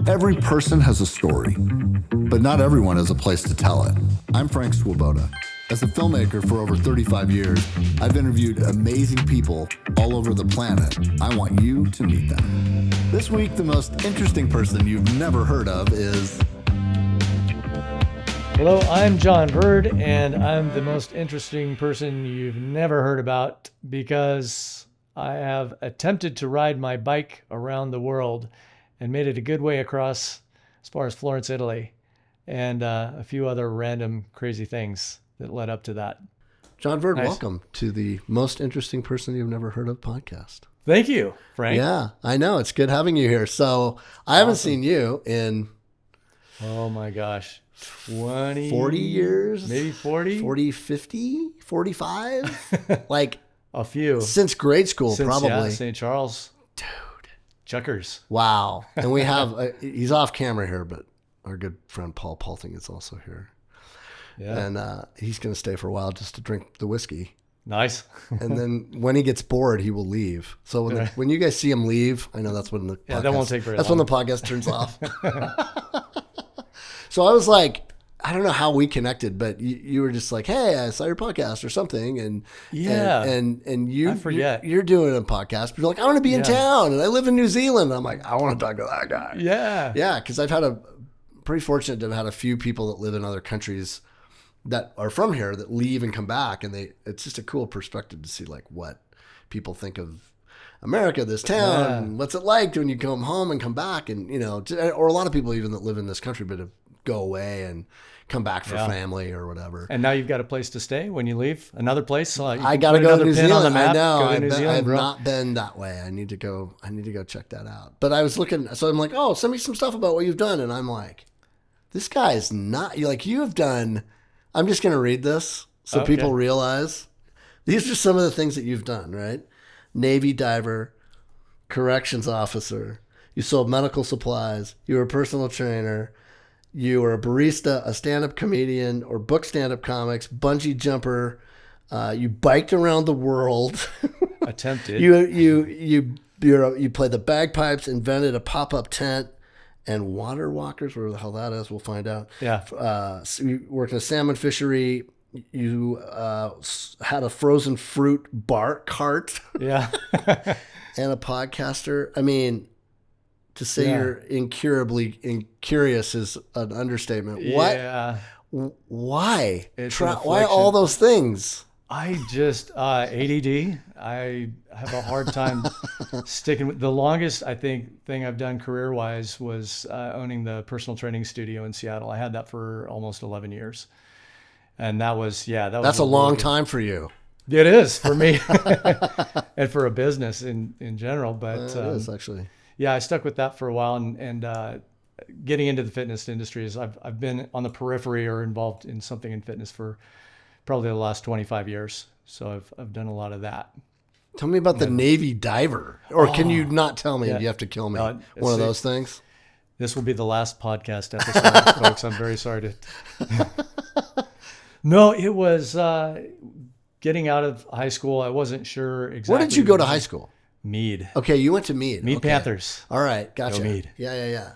Every person has a story, but not everyone has a place to tell it. I'm Frank Swoboda. As a filmmaker for over 35 years, I've interviewed amazing people all over the planet. I want you to meet them. This week, the most interesting person you've never heard of is... Hello, I'm John Bird, and I'm the most interesting person you've never heard about because I have attempted to ride my bike around the world and made it a good way across as far as Florence, Italy, and a few other random crazy things that led up to that. John Bird, Nice. Welcome to the most interesting person you've never heard of podcast. Thank you, Frank. Yeah, I know. It's good having you here. So I haven't seen you in... Oh my gosh. 20... 40 years? Maybe 40? 40, 50, 45? Like A few. since grade school, probably. Yeah, St. Charles. Dude. Chuckers. Wow. And we have, he's off camera here, but our good friend Paul Palting is also here. Yeah. And he's going to stay for a while just to drink the whiskey. Nice. And then when he gets bored, he will leave. So when you guys see him leave, I know that's when the podcast, that won't take very that's long. when the podcast turns off. So I was like, I don't know how we connected, but you were just like, hey, I saw your podcast or something. And Yeah. and you, I forget. you're doing a podcast, but you're like, I want to be in town and I live in New Zealand. And I'm like, I want to talk to that guy. Yeah. Yeah. Cause I've had pretty fortunate to have had a few people that live in other countries that are from here that leave and come back. And it's just a cool perspective to see like what people think of America, this town, Yeah. and what's it like when you come home and come back, and or a lot of people even that live in this country but go away and come back for family or whatever. And now you've got a place to stay when you leave. Another place. I got to go to New Zealand. On the map. I know. Go to New Zealand, I've bro. not been that way. I need to go check that out. But I was looking, so I'm like, oh, send me some stuff about what you've done, and I'm like, this guy is not like you have done. I'm just going to read this so Okay. people realize these are some of the things that you've done, right? Navy diver, corrections officer. You sold medical supplies. You were a personal trainer. You were a barista, a stand-up comedian, or book stand-up comics, bungee jumper. You biked around the world. Attempted. You played the bagpipes, invented a pop-up tent, and water walkers, whatever the hell that is, we'll find out. Yeah. So you worked in a salmon fishery. You had a frozen fruit bar cart Yeah. and a podcaster. I mean, to say you're incurably curious is an understatement. Yeah. Why? It's an Why affliction. all those things? I just ADD. I have a hard time sticking with the longest thing I've done career wise was owning the personal training studio in Seattle. I had that for almost 11 years. And that's That's a long time for you. It is for me and for a business in general. But It is actually. yeah, I stuck with that for a while, and getting into the fitness industry is I've been on the periphery or involved in something in fitness for probably the last 25 years. So I've done a lot of that. Tell me about the Navy diver, or can you not tell me? Yeah. Do you have to kill me? No, One of see- those things. This will be the last podcast episode, folks. I'm very sorry to. No, it was getting out of high school. I wasn't sure exactly. Where did you go to high school? Meade. Okay, you went to Meade. Meade Okay. Panthers. All right, gotcha. Go Meade. Yeah.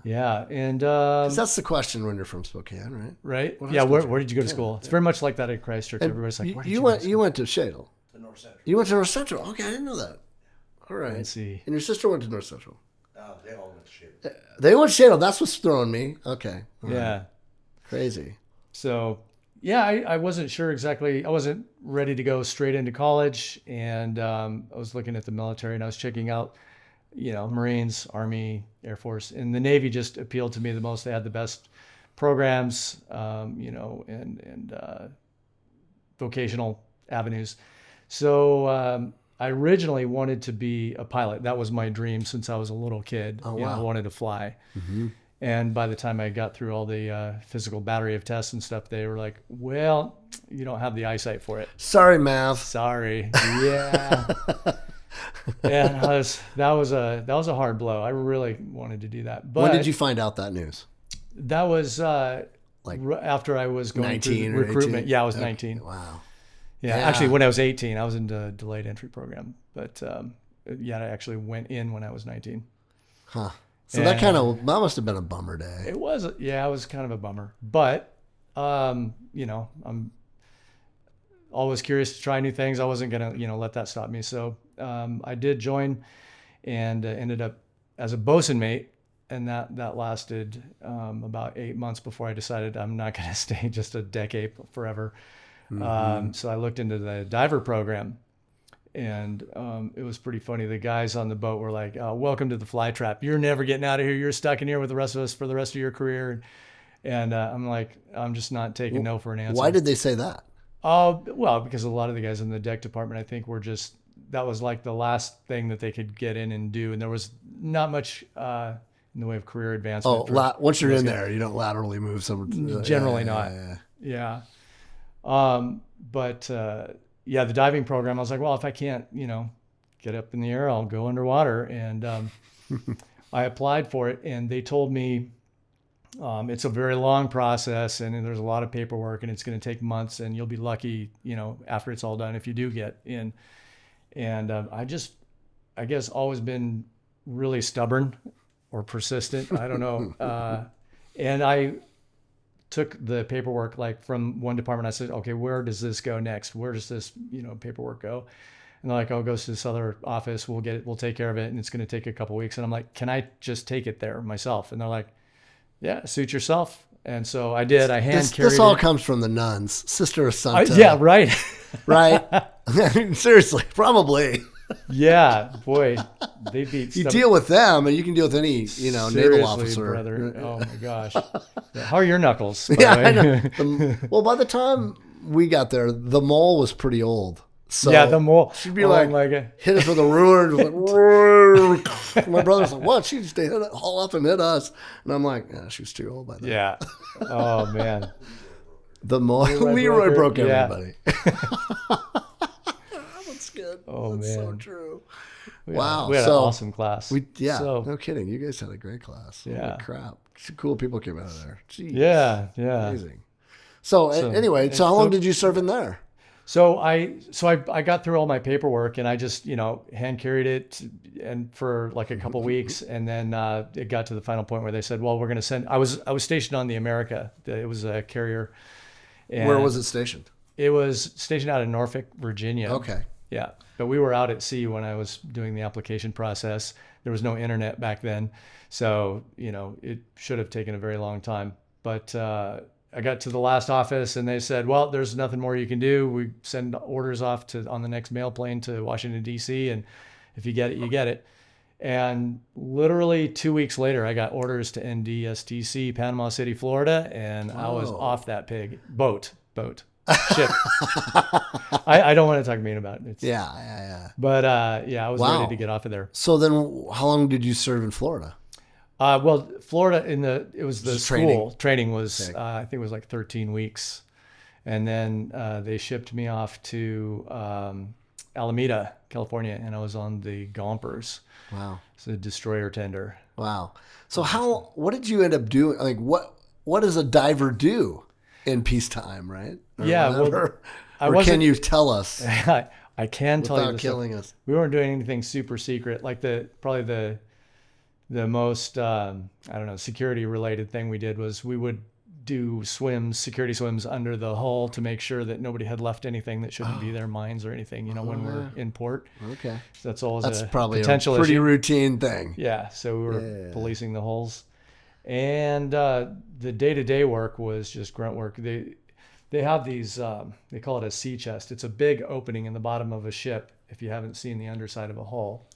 Yeah, and 'Cause that's the question when you're from Spokane, right? right. What Yeah, high school where did you go to school? It's very much like that at Christchurch. Everybody's like, where did you you went. go to You went to Shadle. To North Central. You went to North Central. Okay, I didn't know that. All right. Let's see. And your sister went to North Central. They all went to shit. They went to Shadle. That's what's throwing me. Okay. All right. Yeah. Crazy. So, yeah, I wasn't sure exactly. I wasn't ready to go straight into college, and I was looking at the military, and I was checking out, Marines, Army, Air Force, and the Navy just appealed to me the most. They had the best programs, and vocational avenues. So I originally wanted to be a pilot. That was my dream since I was a little kid. Oh, I wow. wanted to fly. And by the time I got through all the physical battery of tests and stuff, they were like, well, you don't have the eyesight for it. Sorry, math. Sorry. Yeah. Yeah, that was a hard blow. I really wanted to do that. But When did you find out that news? That was Like after I was going 19 through or recruitment. 18? Yeah, I was Okay. 19. Wow. Yeah, Yeah. actually, when I was 18, I was in the delayed entry program. But I actually went in when I was 19. Huh. So that must have been a bummer day. It was, yeah, it was kind of a bummer. But, you know, I'm always curious to try new things. I wasn't going to, you know, let that stop me. So I did join and ended up as a bosun mate. And that lasted about 8 months before I decided I'm not going to stay just a decade forever. So I looked into the diver program. And it was pretty funny. The guys on the boat were like, welcome to the fly trap. You're never getting out of here. You're stuck in here with the rest of us for the rest of your career. And I'm like, I'm just not taking no for an answer. Why did they say that? Well, because a lot of the guys in the deck department, I think, were just, that was like the last thing that they could get in and do. And there was not much in the way of career advancement. Once you're in there, you don't laterally move someone. Generally not. Yeah. Yeah, the diving program, I was like, well, if I can't, you know, get up in the air, I'll go underwater. And I applied for it, and they told me it's a very long process, and there's a lot of paperwork, and it's going to take months, and you'll be lucky, you know, after it's all done if you do get in. And I guess, always been really stubborn or persistent. I don't know. And I took the paperwork like from one department. I said, okay, where does this go next? Where does this, you know, paperwork go? And they're like, oh, it goes to this other office. We'll take care of it. And it's going to take a couple of weeks. And I'm like, can I just take it there myself? And they're like, yeah, suit yourself. And so I did. I hand carried this all it. comes from the nuns, Sister Assumpta. Yeah, right. Right. Seriously, probably. Yeah, boy, they beat. You deal with them, and you can deal with any, you know, naval officer. Brother. Oh my gosh, how are your knuckles? Yeah, I know. Well, by the time we got there, the mole was pretty old. So yeah, the mole. She'd be like, hit us with a ruler. Like, my brother's like, what? She just haul up and hit us. And I'm like, yeah, she was too old by then. Yeah. Oh man. The mole. Leroy broke everybody. Good. Oh, that's man. So true. Wow. We had an awesome class. No kidding. You guys had a great class. Yeah. Holy crap. Some cool people came out of there. Jeez. Yeah. Amazing. So anyway, how long did you serve in there? So I got through all my paperwork, and I just, you know, hand carried it and for like a couple weeks. And then it got to the final point where they said, well, we're going to send, I was stationed on the America. It was a carrier. And where was it stationed? It was stationed out in Norfolk, Virginia. Okay. Yeah, but we were out at sea when I was doing the application process. There was no internet back then, so, you know, it should have taken a very long time. But I got to the last office, and they said, well, there's nothing more you can do. We send orders off on the next mail plane to Washington, D.C., and if you get it, you get it. And literally 2 weeks later, I got orders to NDSTC, Panama City, Florida, and I was off that boat. Ship. I don't want to talk mean about it. Yeah. But I was ready to get off of there. So then, how long did you serve in Florida? Well, Florida it was the school training was okay. I think it was like 13 weeks, and then they shipped me off to Alameda, California, and I was on the Gompers. Wow. It's a destroyer tender. Wow. So what did you end up doing? Like what does a diver do in peacetime, right? Or can you tell us? I can tell you without killing us. We weren't doing anything super secret. Like probably the most security related thing we did was we would do security swims under the hull to make sure that nobody had left anything that shouldn't be there, mines or anything, you know, when we're in port. Okay. So that's always that's a probably potential a pretty issue. routine thing. Yeah. So we were policing the hulls, and the day-to-day work was just grunt work. They have these, they call it a sea chest. It's a big opening in the bottom of a ship if you haven't seen the underside of a hull.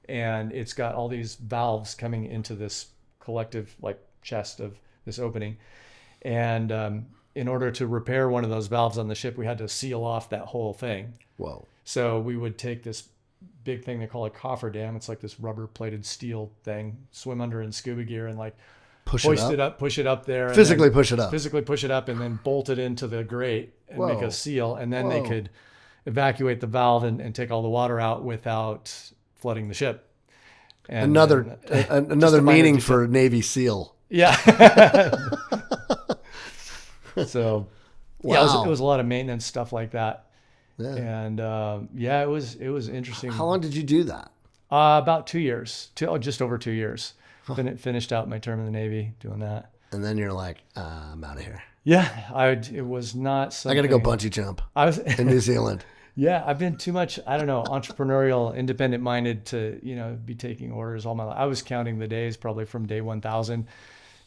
And it's got all these valves coming into this collective like chest of this opening. And in order to repair one of those valves on the ship, we had to seal off that whole thing. Whoa. So we would take this big thing they call a cofferdam. It's like this rubber plated steel thing, swim under in scuba gear and like push it up there. Physically push it up, and then bolt it into the grate and make a seal. And then they could evacuate the valve and take all the water out without flooding the ship. And another meaning for Navy SEAL. Yeah. So it was a lot of maintenance stuff like that. Yeah. And it was interesting. How long did you do that? About 2 years, just over 2 years. Finished out my term in the Navy doing that. And then you're like, I'm out of here. Yeah, it was not something. I got to go bungee jump I was in New Zealand. Yeah, I've been too much, I don't know, entrepreneurial, independent minded to, be taking orders all my life. I was counting the days probably from day 1000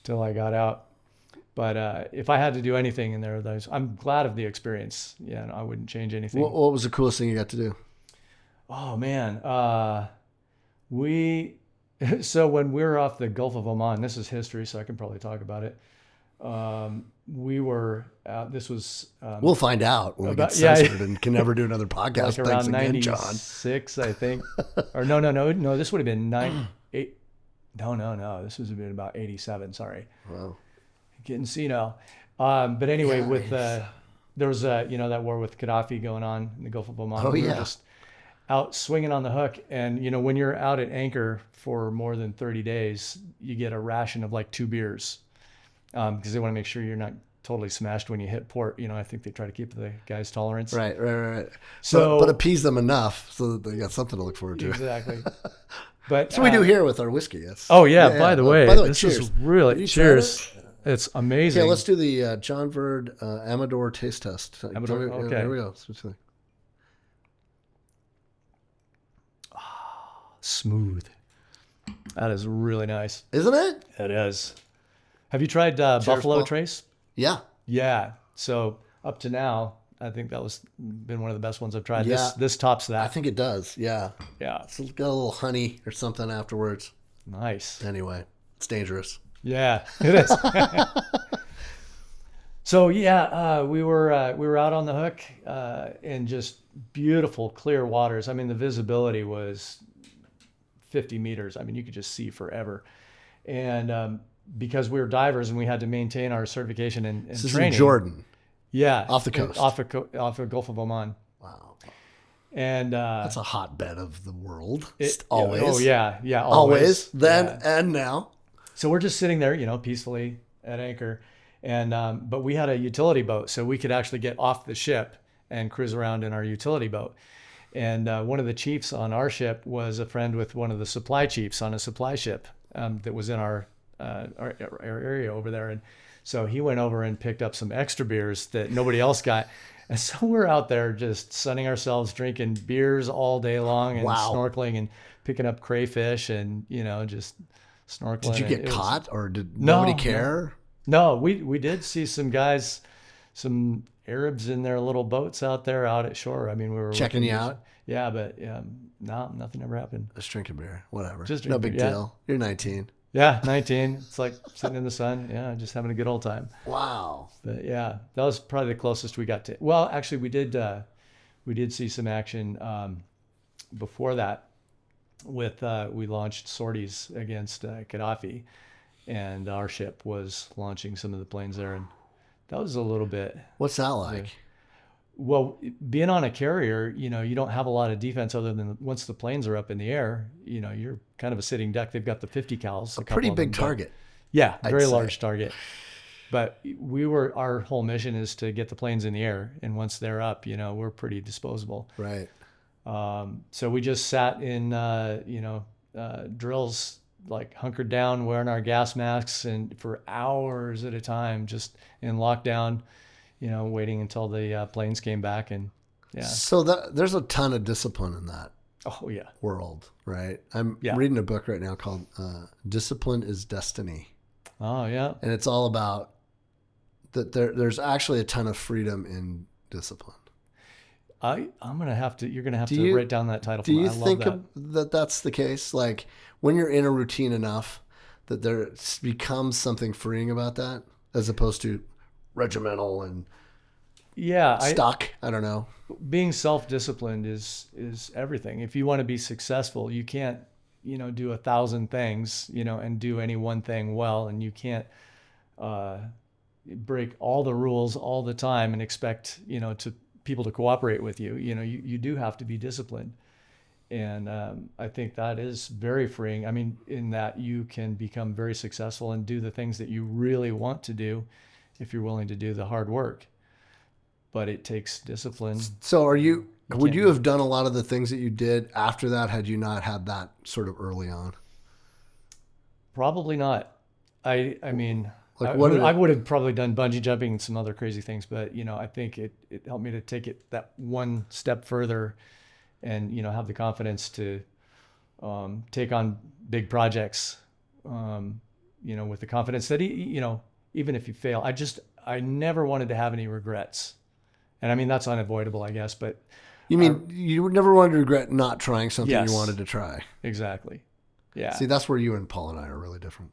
till I got out. But if I had to do anything in there, I'm glad of the experience. Yeah, I wouldn't change anything. What was the coolest thing you got to do? Oh man, so when we were off the Gulf of Oman, this is history, so I can probably talk about it. We were this was we'll find out when we get censored and can never do another podcast. Like around Thanks again, 96, I think. Or no, this would have been 98. No, this would have been about 87. Sorry. Wow. Getting senile. But anyway, with there was that war with Gaddafi going on in the Gulf of Oman. We were just out swinging on the hook, and when you're out at anchor for more than 30 days, you get a ration of like 2 beers. Because they want to make sure you're not totally smashed when you hit port. I think they try to keep the guys' tolerance. Right. So, but appease them enough so that they got something to look forward to. Exactly. But that's what we do here with our whiskey. Yes. Oh yeah. By the way, this cheers. is really cheers. It's amazing. Okay, let's do the John Verd Amador taste test. Amador, okay. Here we go. Smooth. That is really nice. Isn't it? It is. Have you tried Buffalo Paul. Trace? Yeah. Yeah. So up to now, I think that was been one of the best ones I've tried. Yeah. This tops that. I think it does. Yeah. Yeah. It's got a little honey or something afterwards. Nice. Anyway, it's dangerous. Yeah, it is. So yeah, we were out on the hook in just beautiful clear waters. I mean, the visibility was 50 meters. I mean, you could just see forever. And because we were divers and we had to maintain our certification and this training. This is in Jordan. Yeah. Off the coast. Off the Gulf of Oman. Wow. And that's a hotbed of the world. Always. Oh, yeah. Always. Then and now. So we're just sitting there, peacefully at anchor. And but we had a utility boat, so we could actually get off the ship and cruise around in our utility boat. And one of the chiefs on our ship was a friend with one of the supply chiefs on a supply ship that was in our area over there. And so he went over and picked up some extra beers that nobody else got. And so we're out there just sunning ourselves, drinking beers all day long and snorkeling and picking up crayfish and, just snorkeling. Did you get caught or did nobody care? No, we did see some guys, some Arabs in their little boats out there out at shore. I mean, we were checking you out. Yeah, but no, nothing ever happened. Just drinking beer, whatever. Just no big deal. You're 19. Yeah, 19. It's like sitting in the sun. Yeah, just having a good old time. Wow. But yeah, that was probably the closest we got to. Well, actually, we did see some action before that. With we launched sorties against Gaddafi, and our ship was launching some of the planes there, and that was a little bit. What's that like? Well, being on a carrier, you don't have a lot of defense other than once the planes are up in the air, you're kind of a sitting duck. They've got the 50 cals. A pretty big target. Yeah, very large target. But our whole mission is to get the planes in the air, and once they're up, we're pretty disposable. Right. So we just sat in, drills, like hunkered down, wearing our gas masks, and for hours at a time, just in lockdown, waiting until the planes came back. And yeah. So there's a ton of discipline in that. Oh yeah. World, right? I'm reading a book right now called "Discipline is Destiny." Oh yeah. And it's all about that. There's actually a ton of freedom in discipline. You're gonna have to write down that title. Do you think that that's the case? Like when you're in a routine enough that there becomes something freeing about that, as opposed to regimental and stuck. I don't know. Being self-disciplined is everything. If you want to be successful, you can't do 1,000 things and do any one thing well, and you can't break all the rules all the time and expect to people to cooperate with you. You do have to be disciplined. And I think that is very freeing. I mean, in that you can become very successful and do the things that you really want to do if you're willing to do the hard work. But it takes discipline. So would you have done a lot of the things that you did after that had you not had that sort of early on? Probably not. I mean, Like, I would have probably done bungee jumping and some other crazy things, but I think it helped me to take it that one step further, and have the confidence to take on big projects. With the confidence that even if you fail, I never wanted to have any regrets, and I mean that's unavoidable, I guess. But you mean you never wanted to regret not trying something Yes. you wanted to try? Exactly. Yeah. See, that's where you and Paul and I are really different.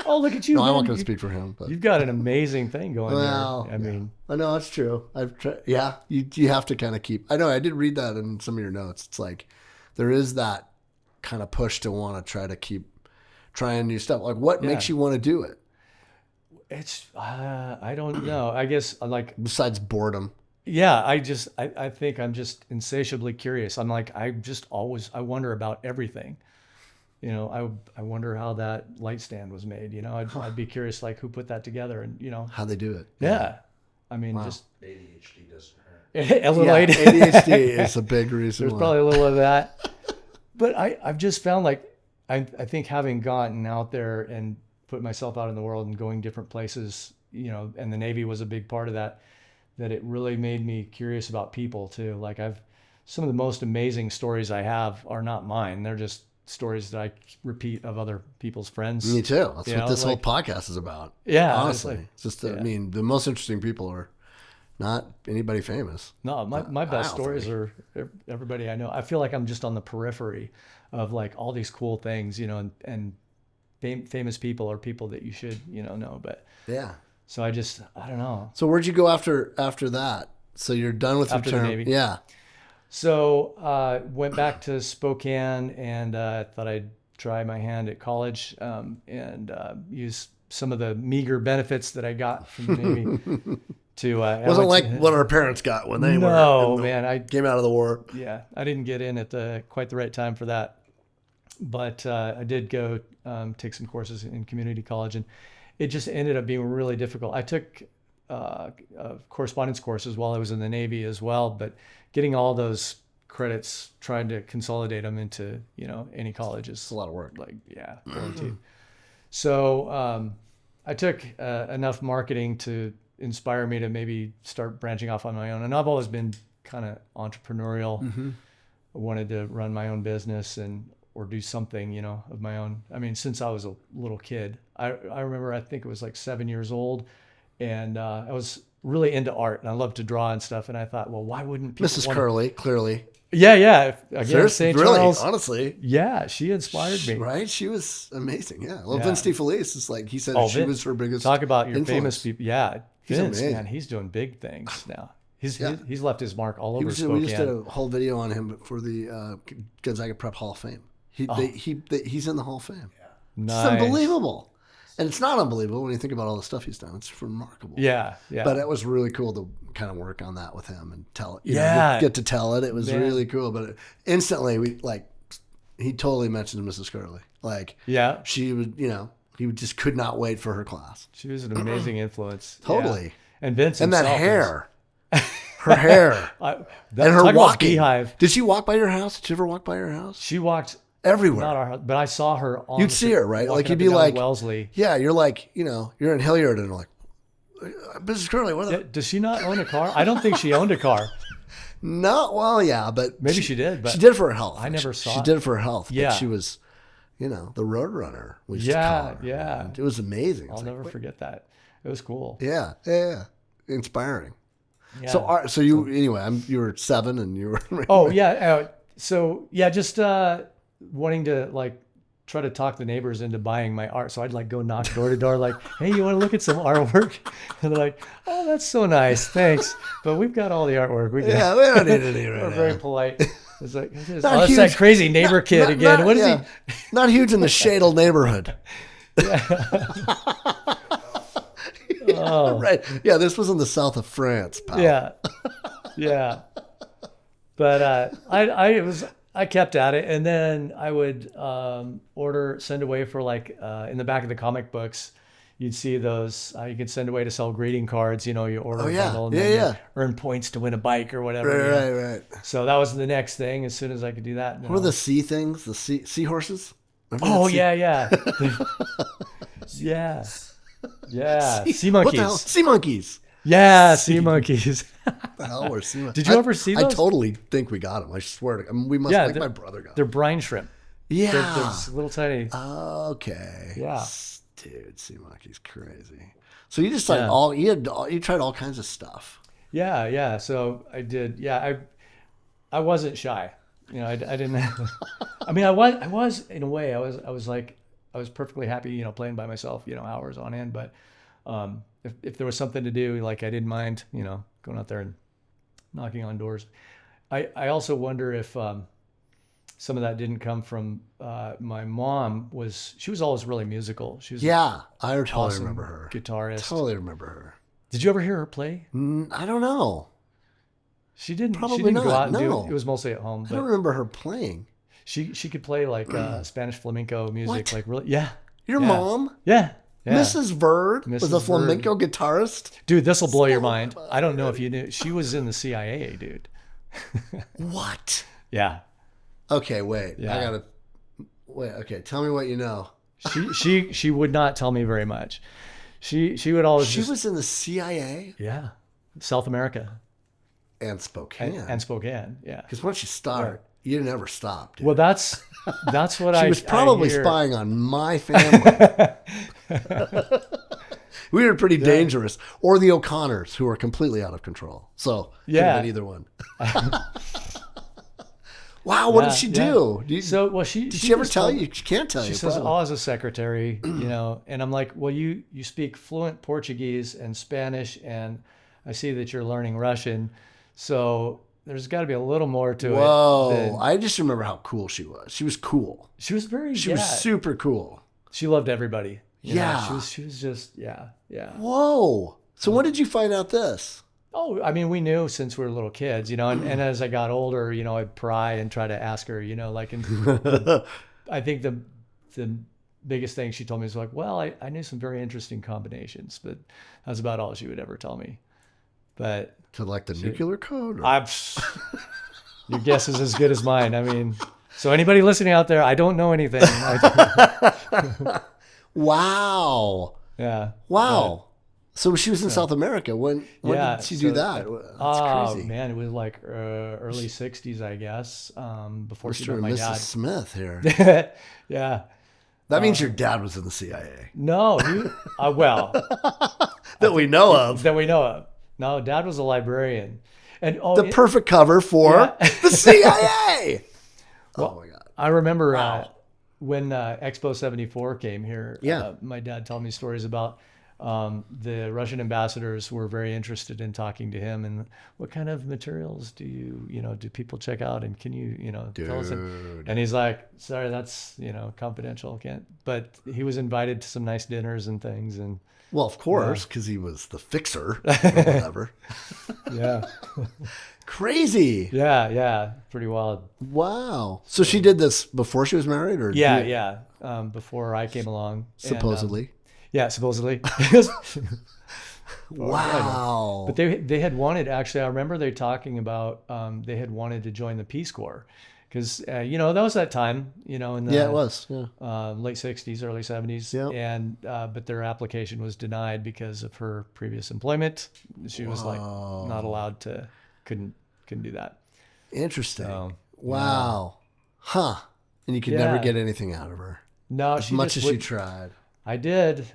Oh, look at you! No, man. I'm not going to speak for him. But You've got an amazing thing going well, there. I mean, I know it's true. I've tried. Yeah, you have to kind of keep. I know. I did read that in some of your notes. It's like there is that kind of push to want to try to keep trying new stuff. Like, what makes you want to do it? it's I don't know. I guess like Besides boredom. yeah. I think I'm just insatiably curious. I'm like I wonder about everything. I wonder how that light stand was made. I'd be curious, like who put that together, and How they do it. yeah. I mean, just ADHD doesn't hurt. a little Yeah, ADHD is a big reason There's why. probably a little of that. But I've just found like, I think having gotten out there and put myself out in the world and going different places, and the Navy was a big part of that it really made me curious about people too. Like some of the most amazing stories I have are not mine. They're just stories that I repeat of other people's friends. Me too. That's what this whole like- podcast is about. Yeah. Honestly. like- It's just, I mean, the most interesting people are not anybody famous. No, my I best don't stories are everybody I know. I feel like I'm just on the periphery of like all these cool things, and famous people or people that you should, know. But Yeah. so I don't know. So where'd you go after that? So you're done with After the your term? Navy? Yeah. So went back to Spokane and thought I'd try my hand at college and use some of the meager benefits that I got from the Navy. Wasn't like what our parents got when they came out of the war. Yeah, I didn't get in at quite the right time for that, but I did go take some courses in community college, and it just ended up being really difficult. I took correspondence courses while I was in the Navy as well, but getting all those credits, trying to consolidate them into any college is a lot of work. Like pulling teeth. So I took enough marketing to inspire me to maybe start branching off on my own. And I've always been kind of entrepreneurial. I wanted to run my own business or do something, of my own. I mean, since I was a little kid, I remember, I think it was like 7 years old, and I was really into art, and I loved to draw and stuff. And I thought, well, why wouldn't people Mrs. Curley, clearly. Yeah. Again, St. Really, Charles. honestly. Yeah, she inspired me. Right? She was amazing. Yeah. Well, Yeah. Vince DeFelice is like, he said she Vince. was her biggest Talk about your influence. famous people. Yeah. He's Vince, amazing. man, he's doing big things now. He's Yeah. he's left his mark all over We just Spokane. did a whole video on him for the Gonzaga Prep Hall of Fame. He's in the Hall of Fame. Nice. It's unbelievable. And it's not unbelievable when you think about all the stuff he's done. It's remarkable. Yeah. But it was really cool to kind of work on that with him and tell it. Get to tell it. It was really cool. But instantly, he totally mentioned Mrs. Curley. She would, he just could not wait for her class. She was an amazing influence. Totally. Yeah. And Vince And that himself hair. Her hair. And her walking. Beehive. Did she walk by your house? Did you ever walk by your house? She walked everywhere. Not our house, but I saw her on You'd the see street her, right? walking Like, you'd up be and down like, Wellesley. Yeah, you're like, you're in Hilliard and like, Mrs. Curley, what the? Does she not own a car? I don't think she owned a car. No, well, yeah, but maybe she did. But she did it for her health. I never saw. She did it for her health. Yeah, but she was, the road runner. We used to call her. Yeah. And it was amazing. I'll never forget that. It was cool. Yeah, inspiring. Yeah. So you anyway? You were 7 and you were. Oh yeah. So yeah, just wanting to try to talk the neighbors into buying my art. So I'd go knock door to door, like, hey, you want to look at some artwork? And they're like, oh, that's so nice, thanks. But we've got all the artwork. We don't need any right We're now. very polite. It's like, it's huge. that crazy neighbor kid again. What is he? Not huge in the Shadle neighborhood. Oh. Right. Yeah, this was in the south of France, pal. Yeah. But I kept at it, and then I would send away for in the back of the comic books, you'd see those you could send away to sell greeting cards. You order a bundle and then you earn points to win a bike or whatever. Right. So that was the next thing. As soon as I could do that, What are the sea things? The seahorses? Remember Oh that yeah. Yeah. Yeah. Sea What the hell? monkeys. Sea monkeys. Yeah, sea monkeys. What the hell were sea monkeys? Did you ever see I those? totally think we got them. I swear to God. I mean, we must. Yeah, Like my brother got They're them. brine shrimp. Yeah. They're little tiny. Okay. Yeah. Dude, sea monkeys crazy. So you just like Yeah. you tried all kinds of stuff. Yeah. So I did. Yeah, I wasn't shy. I didn't. I mean, I was in a way. I was perfectly happy. Playing by myself. Hours on end. But if there was something to do, like I didn't mind. Going out there and knocking on doors. I also wonder if some of that didn't come from my mom. She was always really musical. She was I totally awesome remember her. guitarist. Totally remember her. Did you ever hear her play? I don't know. She didn't. Probably she didn't not, go out and do no. it. It was mostly at home. I But don't remember her playing. she could play like Spanish flamenco music. What? Like really, yeah. Your Yeah. mom, Yeah. Mrs. Bird, was a Mrs. Bird. flamenco guitarist. Dude, this will blow your mind. I don't know if you knew. She was in the CIA, dude. What? Yeah. Okay, wait. Yeah. I gotta wait. Okay, tell me what you know. She would not tell me very much. She would always She just, was in the CIA yeah, South America and Spokane. and Spokane. Yeah. Because once you start, you never stop. Dude. Well, that's what she I was probably I hear. spying on my family. We were pretty dangerous, or the O'Connors, who are completely out of control. So could have Yeah. been either one. Wow, what did she do? Did she ever tell you? She can't tell you. She says, probably. "Oh, as a secretary, and I'm like, "Well, you speak fluent Portuguese and Spanish, and I see that you're learning Russian, so there's got to be a little more to it." Whoa! I just remember how cool she was. She was cool. She was very. She was super cool. She loved everybody. you know? Yeah. She was just yeah. Whoa! So when did you find out this? Oh, I mean, we knew since we were little kids, and as I got older, I'd pry and try to ask her, like, and I think the biggest thing she told me was like, well, I knew some very interesting combinations, but that's about all she would ever tell me. But To like the nuclear code? Or? Your guess is as good as mine. I mean, so anybody listening out there, I don't know anything. Wow. Yeah. Wow. So she was in South America. When did she do that? That's crazy. Man, it was like early 60s, I guess, before she Mr. met and my Mrs. dad. Smith here. Yeah. That means your dad was in the CIA. No, well, That we know of. that we know of. No, Dad was a librarian, and The perfect cover for the CIA. Oh my God. I remember when Expo 74 came here. Yeah. My dad told me stories about the Russian ambassadors were very interested in talking to him, and what kind of materials do do people check out, and can you tell us? And he's like, sorry, that's confidential, can't. But he was invited to some nice dinners and things, and Well, of course, because he was the fixer or whatever. yeah, Crazy. yeah, pretty wild. Wow. So she did this before she was married, or Yeah. Before I came along, supposedly. Yeah, supposedly. Wow. But they had wanted, actually, I remember they talking about they had wanted to join the Peace Corps because that was that time in the Yeah, it was. Yeah. late 60s, early 70s. Yep. And but their application was denied because of her previous employment. She was like not allowed to, couldn't do that. Interesting. So, wow. Huh. And you could never get anything out of her. No, As much as you tried. I did.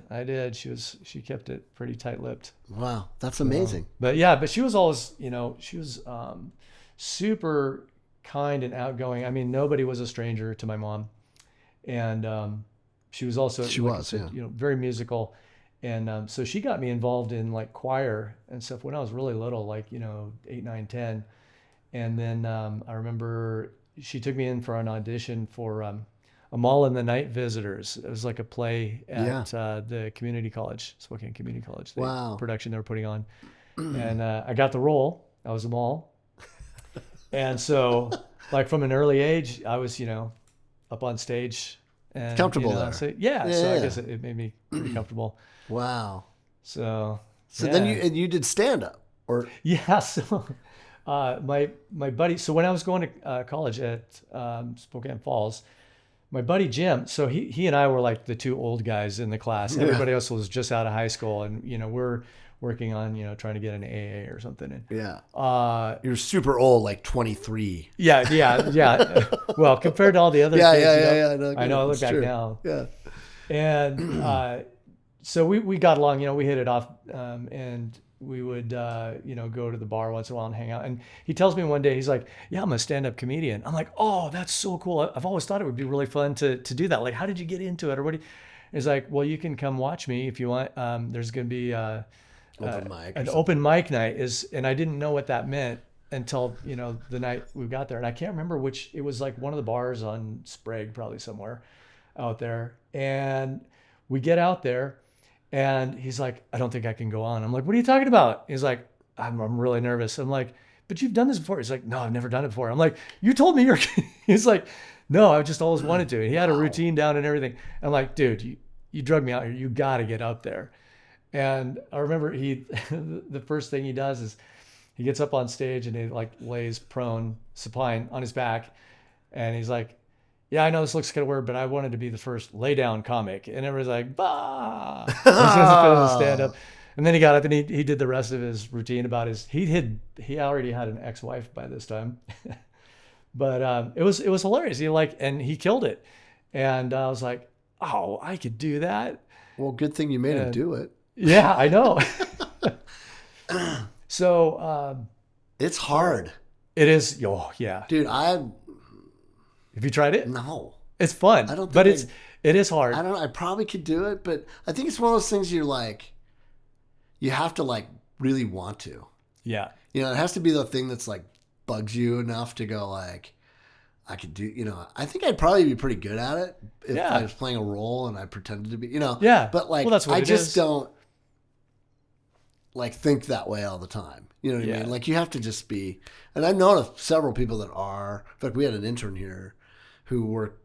She kept it pretty tight-lipped. Wow. That's amazing. But she was always, she was super kind and outgoing. I mean, nobody was a stranger to my mom. And she was also, very musical. And so she got me involved in like choir and stuff when I was really little, like, 8, 9, 10. And then I remember she took me in for an audition for A Mall in the Night Visitors. It was like a play at the community college, Spokane Community College. Production they were putting on. And I got the role. I was a mall. And so, like, from an early age, I was, up on stage. And, comfortable there. So I guess it made me pretty comfortable. Wow. So then you did stand-up? Or yeah, so my buddy, so when I was going to college at Spokane Falls, my buddy Jim, so he and I were like the two old guys in the class. Everybody else was just out of high school, and we're working on trying to get an AA or something. And, Yeah. You're super old, like 23. Yeah. Well, compared to all the other kids, Yeah. No, I know. I look it's back true. now. Yeah. And so we got along. We hit it off, and we would go to the bar once in a while and hang out. And he tells me one day, he's like, "Yeah, I'm a stand-up comedian." I'm like, "Oh, that's so cool. I've always thought it would be really fun to do that. Like, how did you get into it?" Or what? He's like, "Well, you can come watch me if you want. There's going to be an open mic night." And I didn't know what that meant until the night we got there. And I can't remember which. It was like one of the bars on Sprague, probably somewhere out there. And we get out there. And he's like, "I don't think I can go on." I'm like, "What are you talking about?" He's like, I'm really nervous." I'm like, "But you've done this before." He's like, "No, I've never done it before." I'm like, "You told me you're," he's like, "No, I just always wanted to." And he had a routine down and everything. I'm like, "Dude, you drug me out here. You got to get up there." And I remember the first thing he does is he gets up on stage and he like lays prone, supine on his back. And he's like, "Yeah, I know this looks kind of weird, but I wanted to be the first lay down comic." And everyone's like, "Bah!" Stand up. And then he got up and he did the rest of his routine about he already had an ex-wife by this time. But it was hilarious. And he killed it. And I was like, "Oh, I could do that." Well, good thing you made him do it. Yeah, I know. So it's hard. It is. Oh, yeah. Dude, Have you tried it? No. It's fun. I don't think but it is hard. I don't know. I probably could do it, but I think it's one of those things you have to like really want to. Yeah. It has to be the thing that's like bugs you enough to go like, I could do, I think I'd probably be pretty good at it if I was playing a role and I pretended to be, Yeah. But like, that's what I it just is. don't like think that way all the time. You know what I Yeah. mean? Like you have to just be, and I've known of several people that are, in fact, we had an intern here who worked,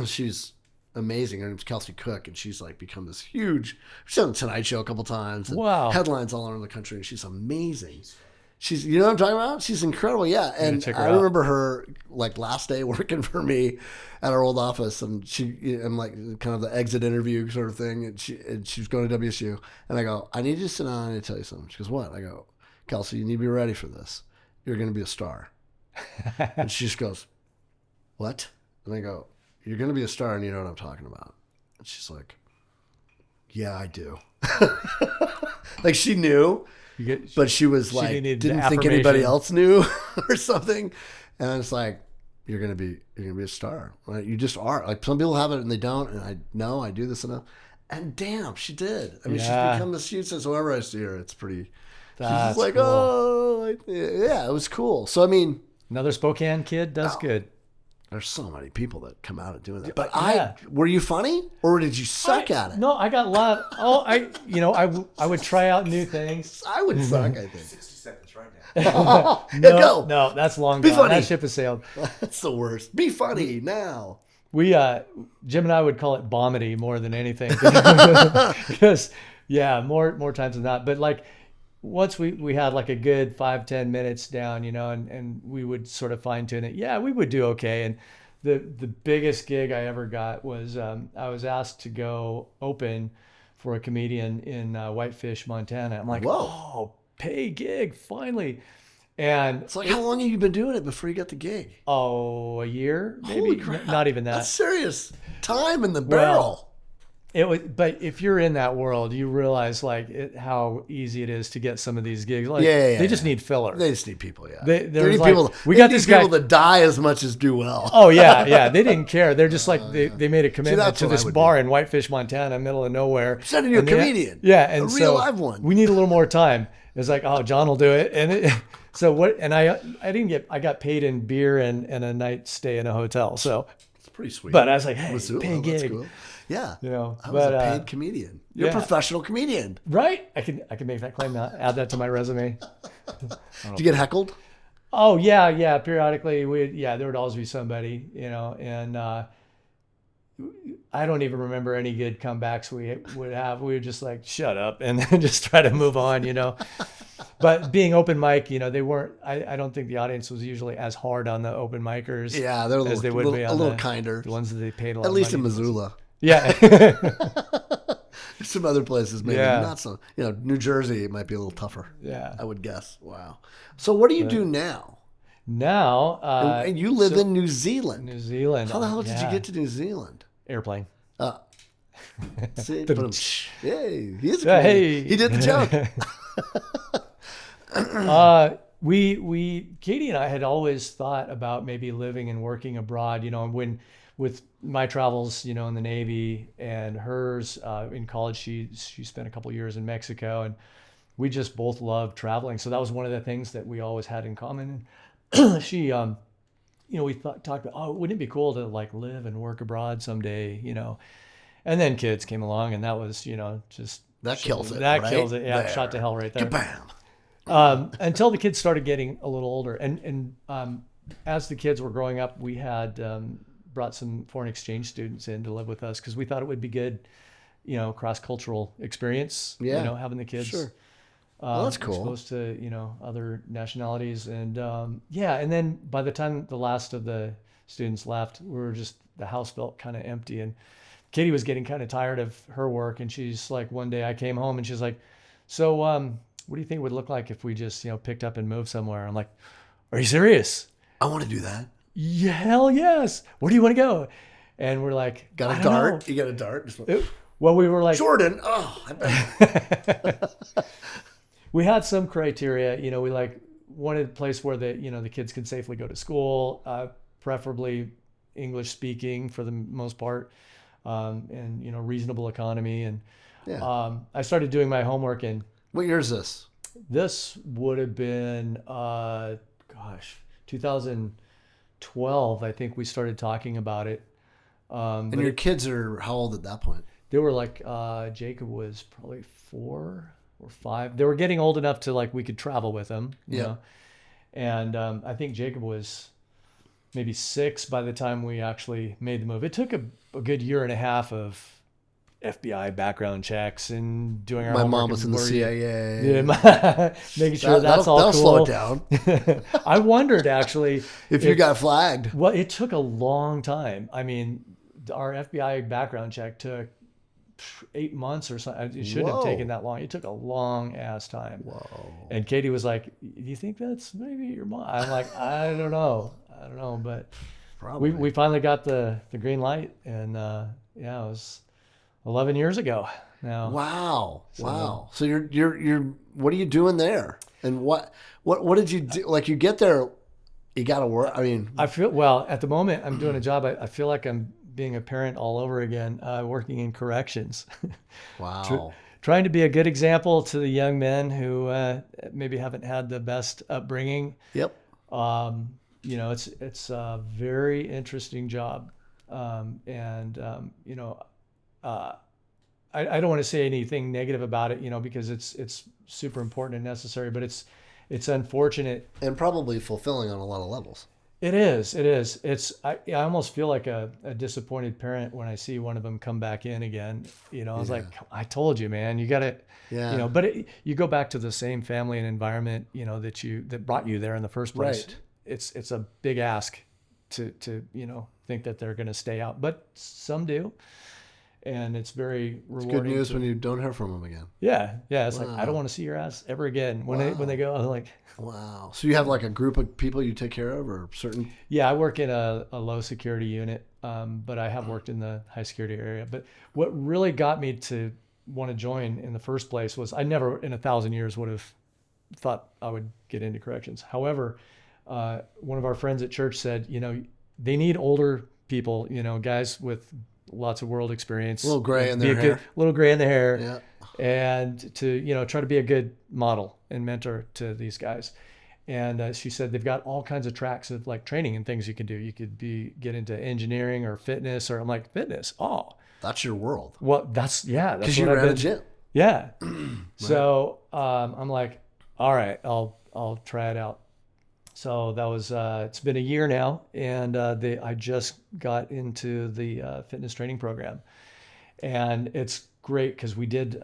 she's amazing. Her name's Kelsey Cook, and she's like become this huge, she's on the Tonight Show a couple times. And Wow. headlines all over the country, and she's amazing. She's, you know what I'm talking about? She's incredible, yeah. And check her I out. remember her like last day working for me at our old office, and I'm like kind of the exit interview sort of thing, and she was going to WSU, and I go, "I need you to sit down and tell you something." She goes, "What?" I go, "Kelsey, you need to be ready for this. You're going to be a star." And she just goes, "What?" And I go, "You're going to be a star, and you know what I'm talking about." And she's like, "Yeah, I do." Like she knew. But she was like, didn't think anybody else knew or something. And I was like, you're gonna be a star. Right? You just are. Like some people have it and they don't. And I know I do this enough. And damn, she did. I mean, she's become this huge since whenever I see her, it's pretty. That's she's like, cool. "Oh, yeah, it was cool." So I mean, Another Spokane kid does good. there's so many people that come out of doing that. But Yeah. were you funny or did you suck at it? No, I got a lot. I would try out new things. I would suck, I think. 60 seconds right now. Go. No, that's long Be gone. funny. That ship has sailed. That's the worst. Be funny now. We Jim and I would call it bomity more than anything because more times than not. But like once we had like a good 5-10 minutes down, and we would sort of fine tune it. Yeah, we would do okay. And the biggest gig I ever got was I was asked to go open for a comedian in Whitefish, Montana. I'm like, Whoa. "Oh, pay gig finally." And It's like, how long have you been doing it before you got the gig? a year, maybe. Holy crap. Not even that. That's serious time in the barrel. It was, but if you're in that world, you realize how easy it is to get some of these gigs. Like, they just need filler. They just need people, yeah. They need like, people. we they got need this guy. people that die as much as do well. Oh yeah. They didn't care. They're just like they made a commitment that's to what I this would bar in Whitefish, Montana, middle of nowhere. Sending you a comedian. And a so real live one. we need a little more time. It's like, "Oh, John will do it." And so what? And I got paid in beer and a night stay in a hotel. So, It's pretty sweet. but I was like, "Hey, Missoula, pay that's gig." cool. Yeah. I I was a paid comedian. You're a professional comedian. Right? I can make that claim now. Add that to my resume. Did you get heckled? Oh yeah. Periodically, there would always be somebody, and I don't even remember any good comebacks we would have. We would just like shut up and then just try to move on, But being open mic, they weren't. I don't think the audience was usually as hard on the open micers. Yeah, they're as they would be on a little the kinder. the ones that they paid a lot. At least of in money. Missoula. Yeah. Some other places maybe not so. New Jersey it might be a little tougher. Yeah. I would guess. Wow. So what do you do now? Now, And you live in New Zealand. New Zealand. How the hell did you get to New Zealand? Airplane? See, yay, he is a Yeah, comedian. hey. He did the joke. Katie and I had always thought about maybe living and working abroad. When with my travels, in the Navy and hers in college, she spent a couple years in Mexico, and we just both loved traveling. So that was one of the things that we always had in common. She, we talked about, oh, wouldn't it be cool to like live and work abroad someday, And then kids came along, and that was, just That kills it. That right? kills it. Yeah, There. shot to hell right there. Kabam. Until the kids started getting a little older, and as the kids were growing up, we had brought some foreign exchange students in to live with us because we thought it would be good, cross-cultural experience. Yeah. Having the kids. Sure. Well, that's cool. Exposed to other nationalities, and and then by the time the last of the students left, the house felt kind of empty, and Katie was getting kind of tired of her work, and she's like, one day I came home and she's like, so what do you think it would look like if we just picked up and moved somewhere? I'm like, are you serious? I want to do that. Yeah, hell yes. Where do you want to go? And we're like, Got I a don't dart? know. You got a dart? Well, we were like, Jordan. Oh, I bet. we had some criteria. We wanted a place where the kids could safely go to school, preferably English speaking for the most part, and reasonable economy. And I started doing my homework, and What year is this? this would have been 2012. I think we started talking about it. And your kids are how old at that point? They were like Jacob was probably 4 or 5. They were getting old enough to we could travel with them, you know. And I think Jacob was maybe 6 by the time we actually made the move. It took a good year and a half of FBI background checks and doing our My homework. mom was in the CIA. Yeah, making sure that's all that'll cool. slow it down. I wondered actually if you got flagged. Well, it took a long time. I mean, our FBI background check took 8 months or something. It shouldn't have taken that long. It took a long ass time. Whoa. And Katie was like, "Do you think that's maybe your mom?" I'm like, I don't know, but Probably. we finally got the green light, and it was 11 years ago now. Wow. Wow. So you're what are you doing there? And what did you do? Like you get there, you got to work. I mean, I feel, well, at the moment I'm doing a job. I feel like I'm being a parent all over again, working in corrections. wow. Trying to be a good example to the young men who maybe haven't had the best upbringing. Yep. It's a very interesting job. I don't want to say anything negative about it, because it's super important and necessary, but it's unfortunate. And probably fulfilling on a lot of levels. It is. I almost feel like a disappointed parent when I see one of them come back in again. I was like, I told you, man, you got to, but you go back to the same family and environment, that brought you there in the first place. Right. It's a big ask to think that they're going to stay out, but some do. And it's very rewarding. It's good news when you don't hear from them again. Yeah. It's like, I don't want to see your ass ever again. When they go, I'm like, wow. So you have like a group of people you take care of or certain? Yeah, I work in a low security unit, but I have worked in the high security area. But what really got me to want to join in the first place was I never in 1,000 years would have thought I would get into corrections. However, one of our friends at church said, they need older people, guys with lots of world experience. A little gray in their hair. A little gray in the hair. Yeah. And to, try to be a good model and mentor to these guys. And she said they've got all kinds of tracks of like training and things you can do. You could get into engineering or fitness, or I'm like, fitness? Oh. That's your world. Well, that's because you ran a gym. Yeah. So I'm like, all right, I'll try it out. So that was, it's been a year now, and I just got into the fitness training program. And it's great because we did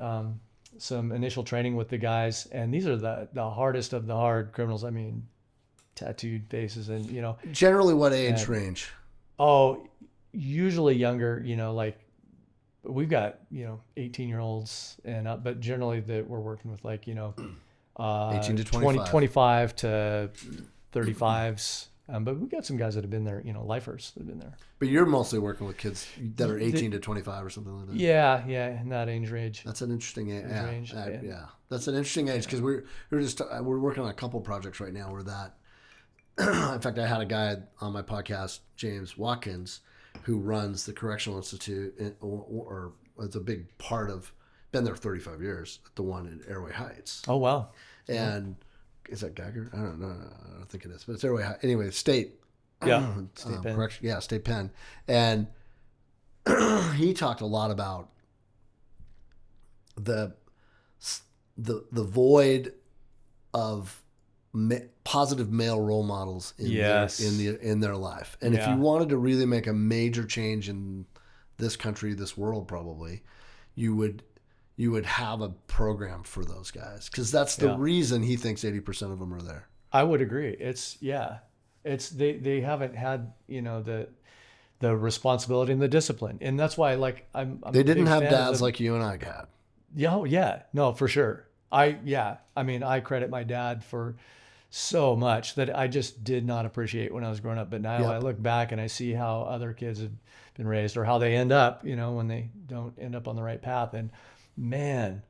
some initial training with the guys, and these are the hardest of the hard criminals. I mean, tattooed faces, and Generally, what age range? Oh, usually younger. Like we've got 18-year-olds and up, but generally that we're working with 18 to 25. 25 to 35s. But we've got some guys that have been there, lifers that have been there. But you're mostly working with kids that are 18 to 25 or something like that. Yeah, in that age range. That's an interesting age. Range, Yeah, that's an interesting age because we're working on a couple projects right now where that. In fact, I had a guy on my podcast, James Watkins, who runs the Correctional Institute, or it's a big part of. Been there 35 years at the one in Airway Heights. Oh wow! And is that Geiger? I don't know. I don't think it is, but it's Airway Heights. Anyway, state. Yeah, state pen. Correction. Yeah, state pen. And he talked a lot about the void of positive male role models in their life. And if you wanted to really make a major change in this country, this world, probably, you would have a program for those guys, because that's the reason he thinks 80% of them are there. I would agree. It's they haven't had the responsibility and the discipline, and that's why I'm they didn't have dads like you and I had. Yeah, no, for sure. I mean, I credit my dad for so much that I just did not appreciate when I was growing up. But now I look back and I see how other kids have been raised, or how they end up, when they don't end up on the right path. And man,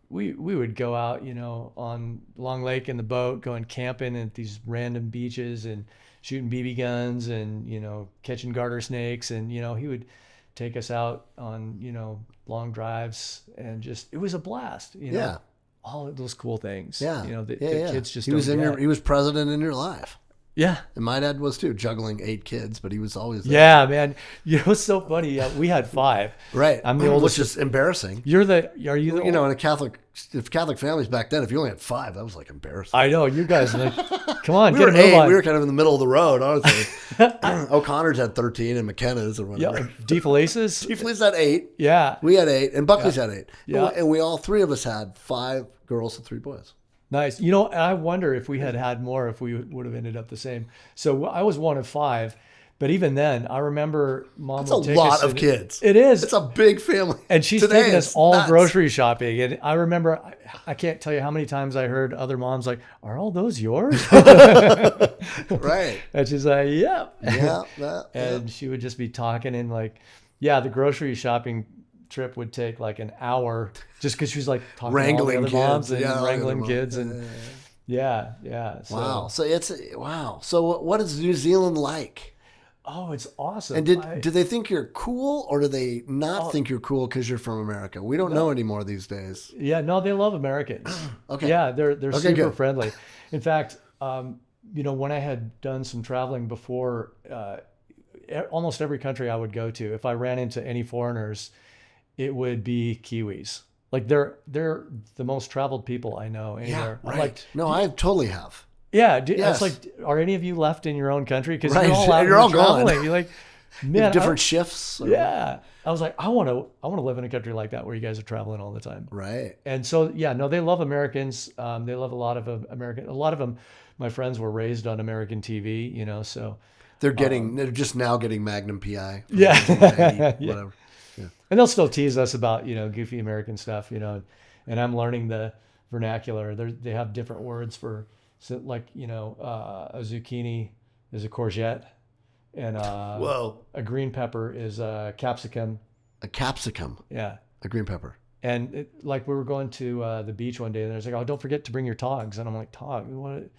we would go out, on Long Lake in the boat, going camping at these random beaches and shooting BB guns and, catching garter snakes. And, he would take us out on, long drives, and just, it was a blast, Yeah. All of those cool things. Yeah. The kids just he was president in your life. Yeah. And my dad was too, juggling 8 kids, but he was always there. Yeah, man. It's so funny. Yeah, we had 5. Right. I'm the oldest. Which is embarrassing. Are you the in a Catholic families back then, if you only had 5, that was embarrassing. I know. You guys are come on, we get were a move 8. on. We were kind of in the middle of the road, honestly. O'Connor's had 13 and McKenna's or whatever. Yeah, DeFelice's. DeFelice's had 8. Yeah. We had 8, and Buckley's had 8. Yeah. And we all 3 of us had 5 girls and 3 boys. Nice. I wonder if we had more, if we would have ended up the same. So I was one of 5, but even then, I remember Mom would take us. That's a lot of kids. It is. It's a big family. And she's taking us all grocery shopping. And I remember, I can't tell you how many times I heard other moms like, "Are all those yours?" Right. And she's like, "Yep." Yeah. And she would just be talking, and the grocery shopping trip would take an hour, just because she was talking wrangling to all the other moms kids. and wrangling kids. And yeah. So. Wow. So what is New Zealand like? Oh, it's awesome. And do they think you're cool, or do they not think you're cool because you're from America? We don't know anymore these days. Yeah, no, they love Americans. Okay. Yeah, they're super good. friendly. In fact, when I had done some traveling before, almost every country I would go to, if I ran into any foreigners, it would be Kiwis. They're the most traveled people I know anywhere. Yeah, right. I totally have. Yeah, Yes. it's are any of you left in your own country? Because Right. you're all out You're all traveling. gone. You're man, Different shifts. Yeah, I was I want to live in a country like that where you guys are traveling all the time. Right. And so they love Americans. They love a lot of American. A lot of them, my friends, were raised on American TV. So They're they're just now getting Magnum PI. Yeah. Whatever. Yeah. And they'll still tease us about goofy American stuff. And I'm learning the vernacular. They have different words for. So a zucchini is a courgette, and a green pepper is a capsicum. A capsicum. Yeah. A green pepper. And we were going to the beach one day, and there's "Oh, don't forget to bring your togs." And I'm like, "Tog? What?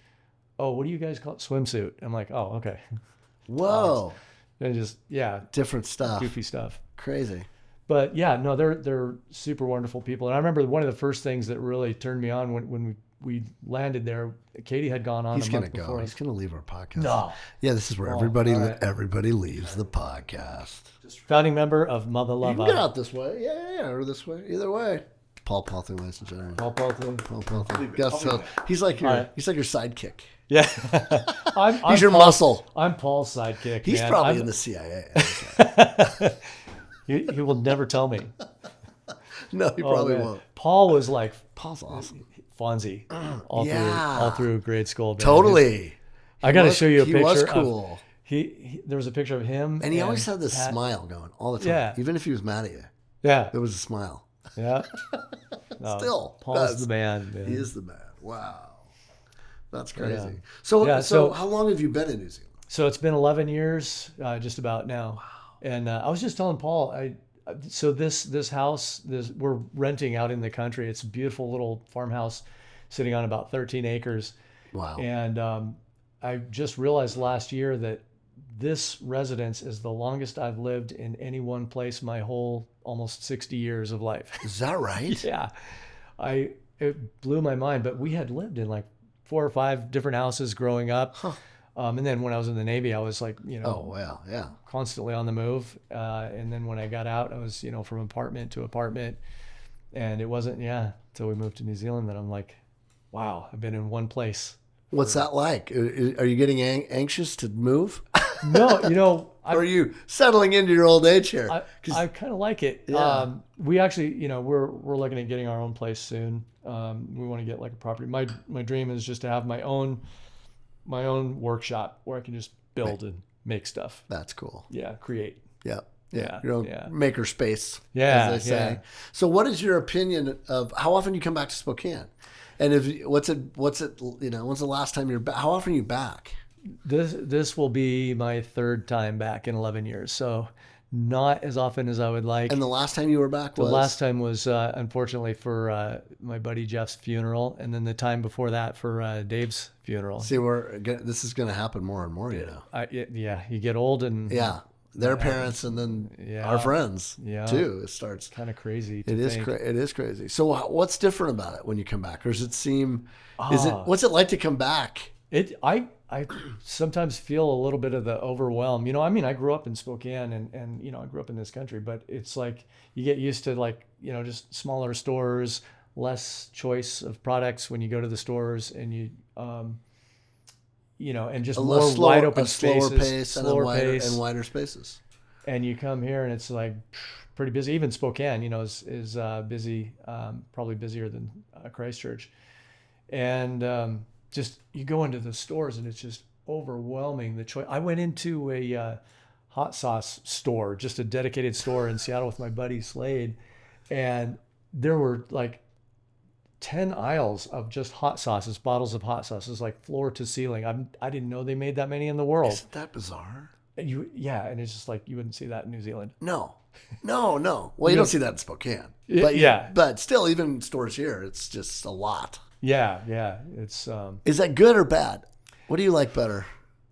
Oh, what do you guys call it? Swimsuit?" I'm like, "Oh, okay." Whoa. And just different stuff. Goofy stuff. Crazy. But they're super wonderful people. And I remember one of the first things that really turned me on when we landed there. Katie had gone on a month before. He's going to leave our podcast. No. Yeah, this is where everybody leaves the podcast. Founding member of Mother You Love. can get out this way. Yeah, or this way. Either way. Paul Palthing, ladies and gentlemen. Paul Palthing. Paul Palthing. Yes, so he's like your sidekick. Yeah. He's your muscle. I'm Paul's sidekick. He's man. probably in the CIA. He will never tell me. No, he probably man. won't. Paul was like Paul's awesome. Fonzie Yeah. all through grade school. Man. Totally. I got to show you a He picture. was cool. There was a picture of him. And he always had this Pat. smile going all the time. Yeah. Even if he was mad at you, Yeah. there was a smile. Yeah. No, Still. Paul's the man. He is the man. Wow. That's Yeah. crazy. So how long have you been in New Zealand? So it's been 11 years, just about now. Wow. And I was just telling Paul, this house, we're renting out in the country. It's a beautiful little farmhouse sitting on about 13 acres. Wow. And I just realized last year that this residence is the longest I've lived in any one place my whole almost 60 years of life. Is that right? Yeah. It blew my mind, but we had lived in like 4 or 5 different houses growing up. Huh. And then when I was in the Navy, I was like, Oh, well, yeah. constantly on the move. And then when I got out, I was, from apartment to apartment. And it wasn't, until we moved to New Zealand that I'm like, wow, I've been in one place. What's that like? Are you getting anxious to move? No, Or are you settling into your old age here? I kind of like it. Yeah. We actually, we're looking at getting our own place soon. We want to get like a property. My dream is just to have my own workshop where I can just build and make stuff. That's cool. Yeah, create. Yeah. Yeah, Your own yeah. maker space, Yeah, as they say. yeah. So what is your opinion of how often you come back to Spokane? And when's the last time you're back? How often are you back? This will be my 3rd time back in 11 years. So not as often as I would like. And the last time you were back was? The last time was unfortunately for my buddy Jeff's funeral, and then the time before that for Dave's funeral. See, this is going to happen more and more, You get old and their parents and then our friends too. It starts kind of crazy. It is crazy. So what's different about it when you come back? Or does it seem? What's it like to come back? I sometimes feel a little bit of the overwhelm. I grew up in Spokane and I grew up in this country, but it's like you get used to just smaller stores, less choice of products when you go to the stores, and you and just more wide open spaces, slower pace and wider spaces. And you come here and it's like pretty busy. Even Spokane, is busy, probably busier than Christchurch. And just you go into the stores and it's just overwhelming, the choice. I went into a hot sauce store, just a dedicated store in Seattle with my buddy Slade, and there were like 10 aisles of just hot sauces, bottles of hot sauces, like floor to ceiling. I didn't know they made that many in the world. Isn't that bizarre? And it's just like you wouldn't see that in New Zealand. No. Well, you don't see that in Spokane. But but still, even in stores here, it's just a lot. Yeah. It's Is that good or bad? What do you like better?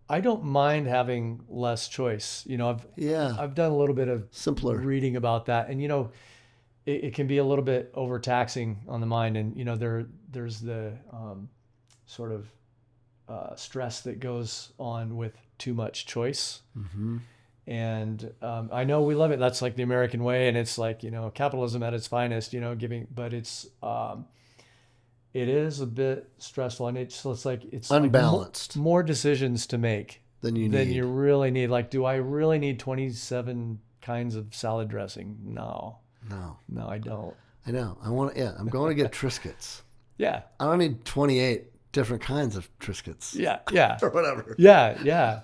I don't mind having less choice. I've done a little bit of simpler reading about that, and it can be a little bit overtaxing on the mind, and there's the sort of stress that goes on with too much choice. Mm-hmm. And I know we love it. That's like the American way, and it's like capitalism at its finest. Giving, but it is a bit stressful, and it's unbalanced. Like more decisions to make than you really need. Like, do I really need 27 kinds of salad dressing? No, I don't. I know. I'm going to get Triscuits. Yeah. I don't need 28 different kinds of Triscuits. Yeah. Or whatever. Yeah.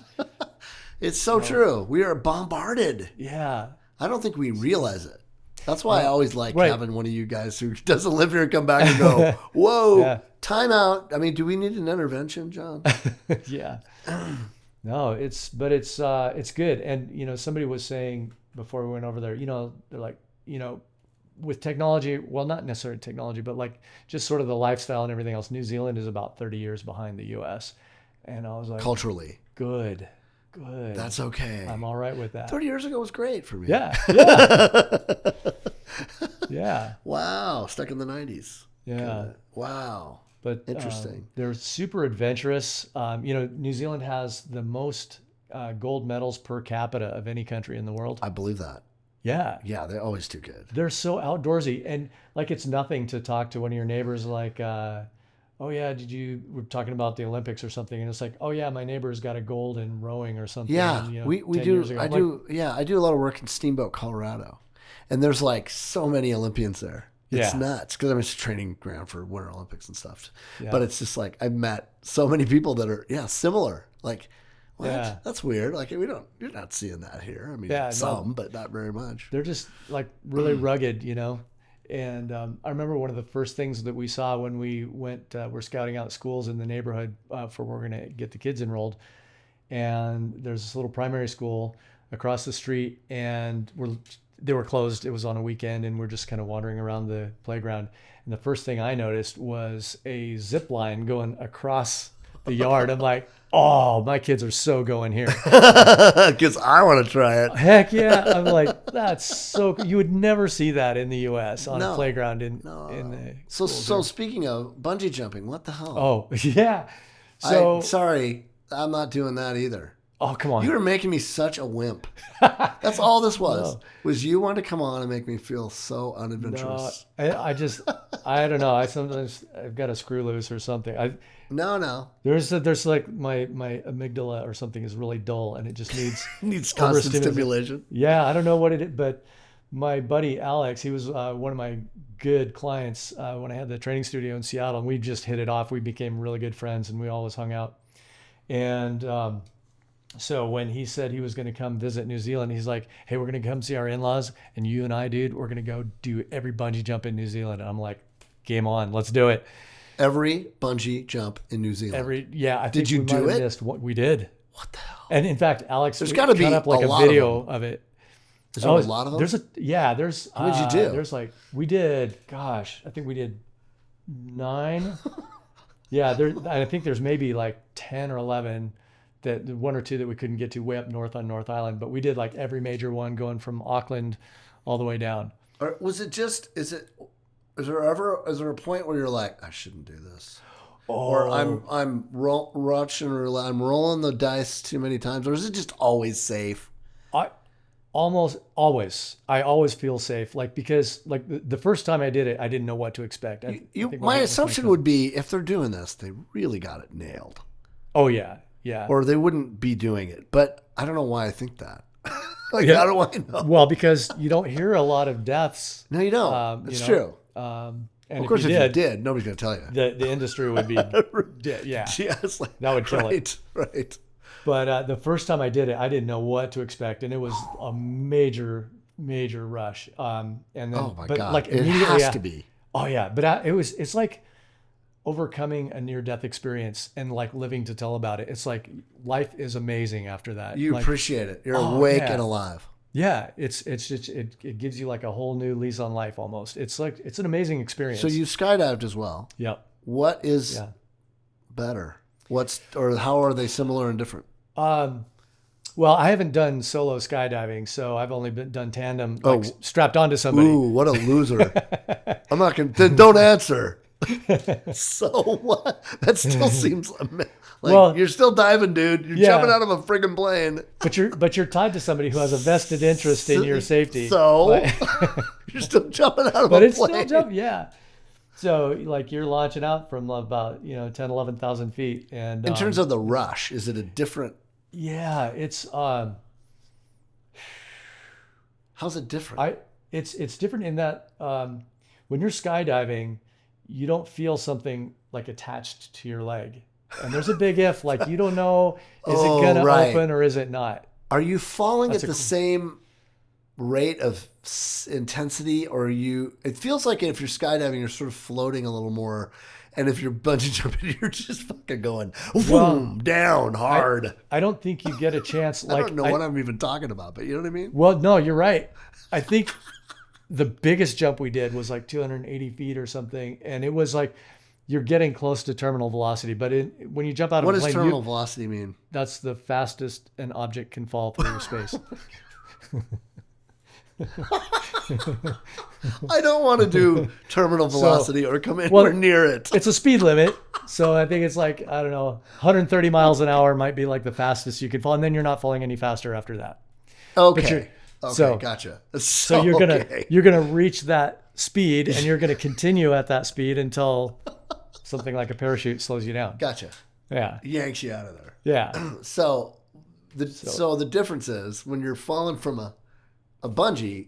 It's so true. We are bombarded. Yeah. I don't think we realize it. That's why I always like having one of you guys who doesn't live here come back and go, whoa, time out. I mean, do we need an intervention, John? Yeah. No, it's good. And, somebody was saying before we went over there, they're like, with technology, well, not necessarily technology, but like just sort of the lifestyle and everything else, New Zealand is about 30 years behind the U.S. And I was like, culturally. Good. That's okay. I'm all right with that. 30 years ago was great for me. Yeah. Yeah. Wow. Stuck in the 90s. Yeah. Good. Wow. But interesting. They're super adventurous. New Zealand has the most gold medals per capita of any country in the world. I believe that. Yeah. Yeah, they're always too good. They're so outdoorsy. And like it's nothing to talk to one of your neighbors like, oh yeah, we're talking about the Olympics or something, and it's like, oh yeah, my neighbor's got a gold in rowing or something. Yeah, and, we do. I do a lot of work in Steamboat, Colorado. And there's like so many Olympians there. It's Yeah. nuts because it's a training ground for Winter Olympics and stuff. Yeah. But it's just like I've met so many people that are similar. Like, what? Yeah. That's weird. Like you're not seeing that here. I mean, Yeah, some, but not very much. They're just like really rugged, you know. And I remember one of the first things that we saw when we went, we're scouting out schools in the neighborhood for we're going to get the kids enrolled. And there's this little primary school across the street, and they were closed. It was on a weekend, and we're just kind of wandering around the playground. And the first thing I noticed was a zip line going across the yard. I'm like, oh, my kids are so going here. Because I want to try it. Heck yeah. I'm like, that's so cool. You would never see that in the U.S. on a playground in the So speaking of bungee jumping, what the hell? Oh, yeah. So, Sorry, I'm not doing that either. oh, come on. You were making me such a wimp. That's all this was. Was you wanted to come on and make me feel so unadventurous. I don't know. I've got a screw loose or something. No. There's like my amygdala or something is really dull, and it just needs Needs constant overstimulation. stimulation. Yeah, I don't know what it is, but my buddy Alex, he was one of my good clients when I had the training studio in Seattle, and we just hit it off. We became really good friends, and we always hung out. And so when he said he was going to come visit New Zealand, he's like, "Hey, we're going to come see our in-laws, and you and I, dude, we're going to go do every bungee jump in New Zealand." And I'm like, "Game on, let's do it." Every bungee jump in New Zealand. I think Did you we do might have it? missed what we did. What the hell? And in fact, Alex, There's we gotta be cut up like a a lot of video them. of it. Is there a lot of them? There's What did you do? There's like we did. Gosh, I think we did 9. Yeah, I think there's maybe like 10 or 11 that one or two that we couldn't get to way up north on North Island, but we did like every major one going from Auckland all the way down. Or was it just? Is there a point where you're like, I shouldn't do this? Or I'm rolling the dice too many times, or is it just always safe? Almost always. I always feel safe, like because like the first time I did it, I didn't know what to expect. I think My assumption would be if they're doing this, they really got it nailed, Oh yeah, yeah. or they wouldn't be doing it. But I don't know why I think that. Like, Yeah. how do I know? Well, because you don't hear a lot of deaths. No, you don't. It's you true. And Of course, if if you you did, did, nobody's gonna tell you. the industry would be yeah. Yeah, it's like, That would kill it. Right. But the first time I did it, I didn't know what to expect, and it was a major rush. And then, Oh my but God! like It immediately, has to be. Oh yeah, but it's like overcoming a near-death experience and like living to tell about it. It's like life is amazing after that. You Like, appreciate it. You're oh, awake yeah. and alive. Yeah, it's just it gives you like a whole new lease on life almost. It's like it's an amazing experience. So you skydived as well. Yep. What is Yeah. better? How are they similar and different? Well, I haven't done solo skydiving, so I've only done tandem, like Oh. strapped onto somebody. Ooh, what a loser! I'm not gonna. Then don't answer. So what? That still seems like Well, you're still diving, dude. You're yeah. jumping out of a friggin' plane. But you're tied to somebody who has a vested interest in your safety. So But- you're still jumping out of but a it's plane. still jump, yeah. So like you're launching out from about 10, 11,000 feet, and In terms of the rush, is it a different? yeah, it's How's it different? it's different in that when you're skydiving, you don't feel something like attached to your leg, and there's a big if, like you don't know is it gonna right. open or is it not. Are you falling That's at the same rate of intensity, or it feels like if you're skydiving, you're sort of floating a little more, and if you're bungee jumping, you're just fucking going boom, down hard. I don't think you get a chance. I Like don't know what I'm even talking about, but you know what I mean? Well, no, you're right. I think the biggest jump we did was like 280 feet or something, and it was like you're getting close to terminal velocity. But when you jump out of What a does plane, terminal velocity mean? that's the fastest an object can fall through space. I don't want to do terminal velocity or come anywhere near it. It's a speed limit, so I think it's like I don't know, 130 miles an hour might be like the fastest you can fall, and then you're not falling any faster after that. Okay. Okay, so- gotcha. So you're gonna reach that speed, and you're gonna continue at that speed until something like a parachute slows you down. Gotcha. Yeah, Yanks you out of there. yeah. So the difference is when you're falling from a bungee,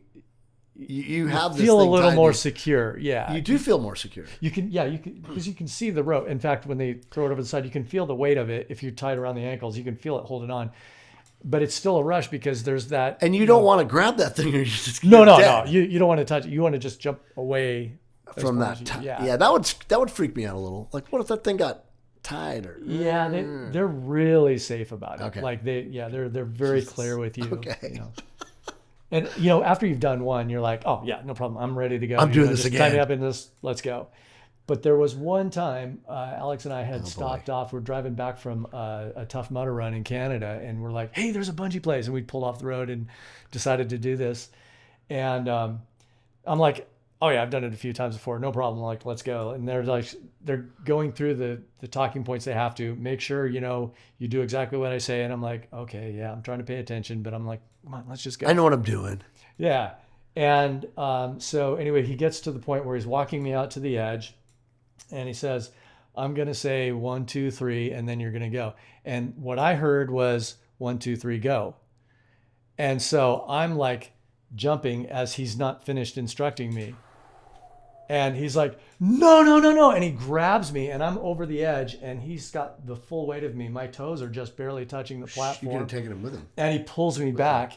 you have this feel a thing little tied more to secure. Yeah. you do feel more secure. You can, because you can see the rope. In fact, when they throw it over the side, you can feel the weight of it. If you tie it around the ankles, you can feel it holding on. But it's still a rush because there's that. And you don't want to grab that thing or you just No. dead You don't want to touch it. You want to just jump away from that. Yeah, that would freak me out a little. Like, what if that thing got tied or? Yeah, they're really safe about it. Okay. Like they're very clear with you. Okay. You know. And after you've done one, you're like, oh yeah, no problem. I'm ready to go. I'm doing this just again. Tie me up in this. Let's go. But there was one time, Alex and I had stopped off. We're driving back from a Tough Mudder run in Canada, and we're like, hey, there's a bungee place. And we pulled off the road and decided to do this. And I'm like, oh yeah, I've done it a few times before. No problem. Like, let's go. And they're going through the talking points they have to. Make sure, you do exactly what I say. And I'm like, okay, yeah, I'm trying to pay attention. But I'm like, come on, let's just go. I know what I'm doing. Yeah. And so anyway, he gets to the point where he's walking me out to the edge. And he says, I'm going to say 1, 2, 3, and then you're going to go. And what I heard was 1, 2, 3, go. And so I'm like jumping as he's not finished instructing me. And he's like, no. And he grabs me and I'm over the edge and he's got the full weight of me. My toes are just barely touching the platform. You could have taken him with him. And he pulls me back.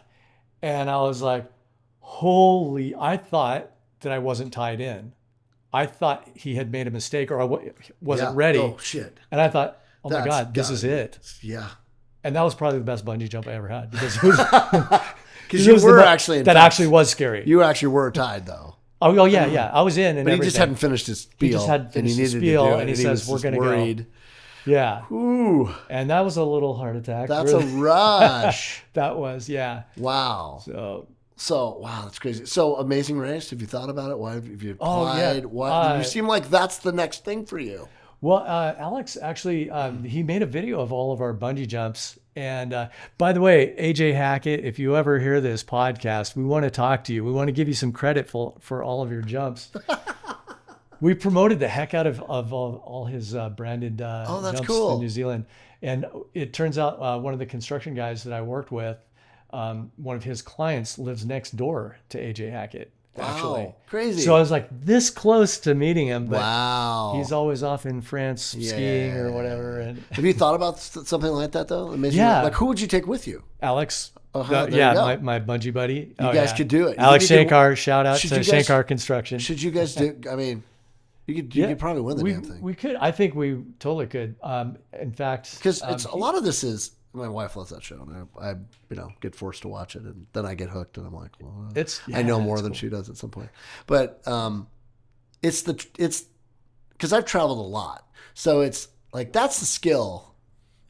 And I was like, I thought that I wasn't tied in. I thought he had made a mistake or I wasn't ready. Oh, shit. And I thought, oh my That's God, this is it. Yeah. And that was probably the best bungee jump I ever had because it was Because you were actually that actually was scary. You actually were tied though. Oh yeah. I was in, and but he everything. just hadn't finished his spiel. He just hadn't finished his spiel, and he says, "We're going to go." Yeah. Ooh. And that was a little heart attack. That's really. a rush. That was, yeah. Wow. So wow, that's crazy. So Amazing Race. Have you thought about it? Why have you applied? You seem like that's the next thing for you. Well, Alex actually he made a video of all of our bungee jumps. And by the way, AJ Hackett, if you ever hear this podcast, we want to talk to you. We want to give you some credit for all of your jumps. We promoted the heck out of all his branded jumps in New Zealand. And it turns out one of the construction guys that I worked with, one of his clients lives next door to AJ Hackett. Actually. Wow, crazy. So I was like this close to meeting him, but wow. He's always off in France skiing or whatever. And have you thought about something like that though? Amazing. Yeah. Like who would you take with you? Alex. My bungee buddy. You guys could do it. Alex Shankar, shout out to Shankar Construction. Should you guys do? I mean, you could probably win the damn thing. We could. I think we totally could. In fact, because a lot of this is. My wife loves that show, and I get forced to watch it, and then I get hooked, and I'm like, well, I know more than she does at some point. But it's because I've traveled a lot, so it's like that's the skill.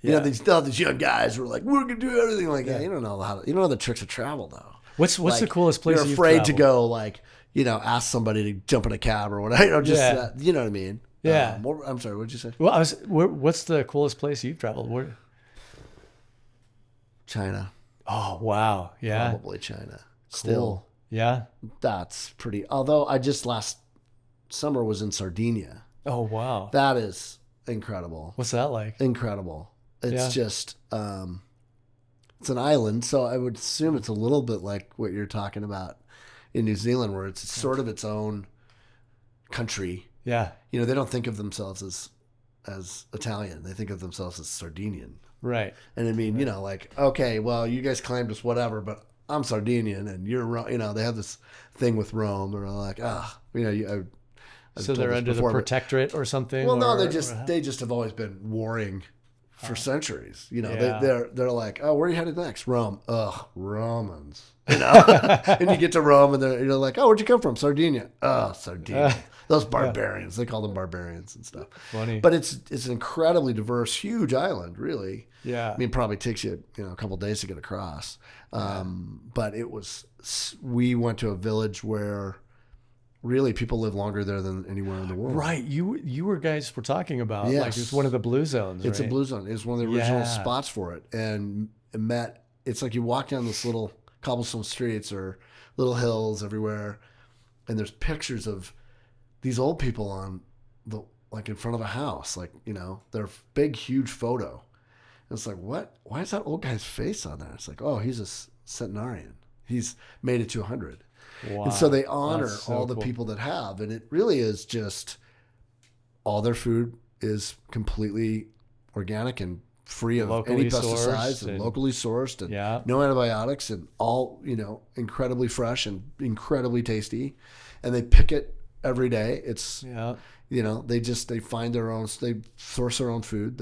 Yeah. These young guys who are like, we're gonna do everything like that. You don't know the tricks of travel though. What's the coolest place you're afraid to go? Like ask somebody to jump in a cab or whatever. You know what I mean? Yeah. I'm sorry. What did you say? Well, what's the coolest place you've traveled? Where? China. Oh, wow. Yeah. Probably China. Cool. Still. Yeah. That's pretty. Although I just last summer was in Sardinia. Oh, wow. That is incredible. What's that like? Incredible. It's just, it's an island. So I would assume it's a little bit like what you're talking about in New Zealand, where it's sort of its own country. Yeah. They don't think of themselves as Italian. They think of themselves as Sardinian. Right. And I mean, okay, well, you guys claimed us whatever, but I'm Sardinian and you're, they have this thing with Rome. They're like, so they're under the protectorate or something? Well, no, they just have always been warring for centuries. They're like, oh, where are you headed next? Rome. Ugh, Romans. And you get to Rome and you're like, oh, where'd you come from? Sardinia. Oh, Sardinia. Those barbarians. They call them barbarians and stuff. Funny. But it's an incredibly diverse, huge island, really. Yeah. I mean, probably takes you, a couple of days to get across. But we went to a village where really people live longer there than anywhere in the world. Right. You were guys were talking about, like it's one of the blue zones, It's a blue zone. It's one of the original spots for it. And it's like you walk down this little cobblestone streets or little hills everywhere, and there's pictures of these old people on in front of a house, their big, huge photo. And it's like, what? Why is that old guy's face on there? It's like, oh, he's a centenarian. He's made it to 100. Wow. And so they honor That's so all the cool. people that have. And it really is just all their food is completely organic and free of Locally any pesticides sourced and and- locally sourced and Yeah. no antibiotics and all, incredibly fresh and incredibly tasty. And they pick it every day. It's, Yeah. they find their own, they source their own food.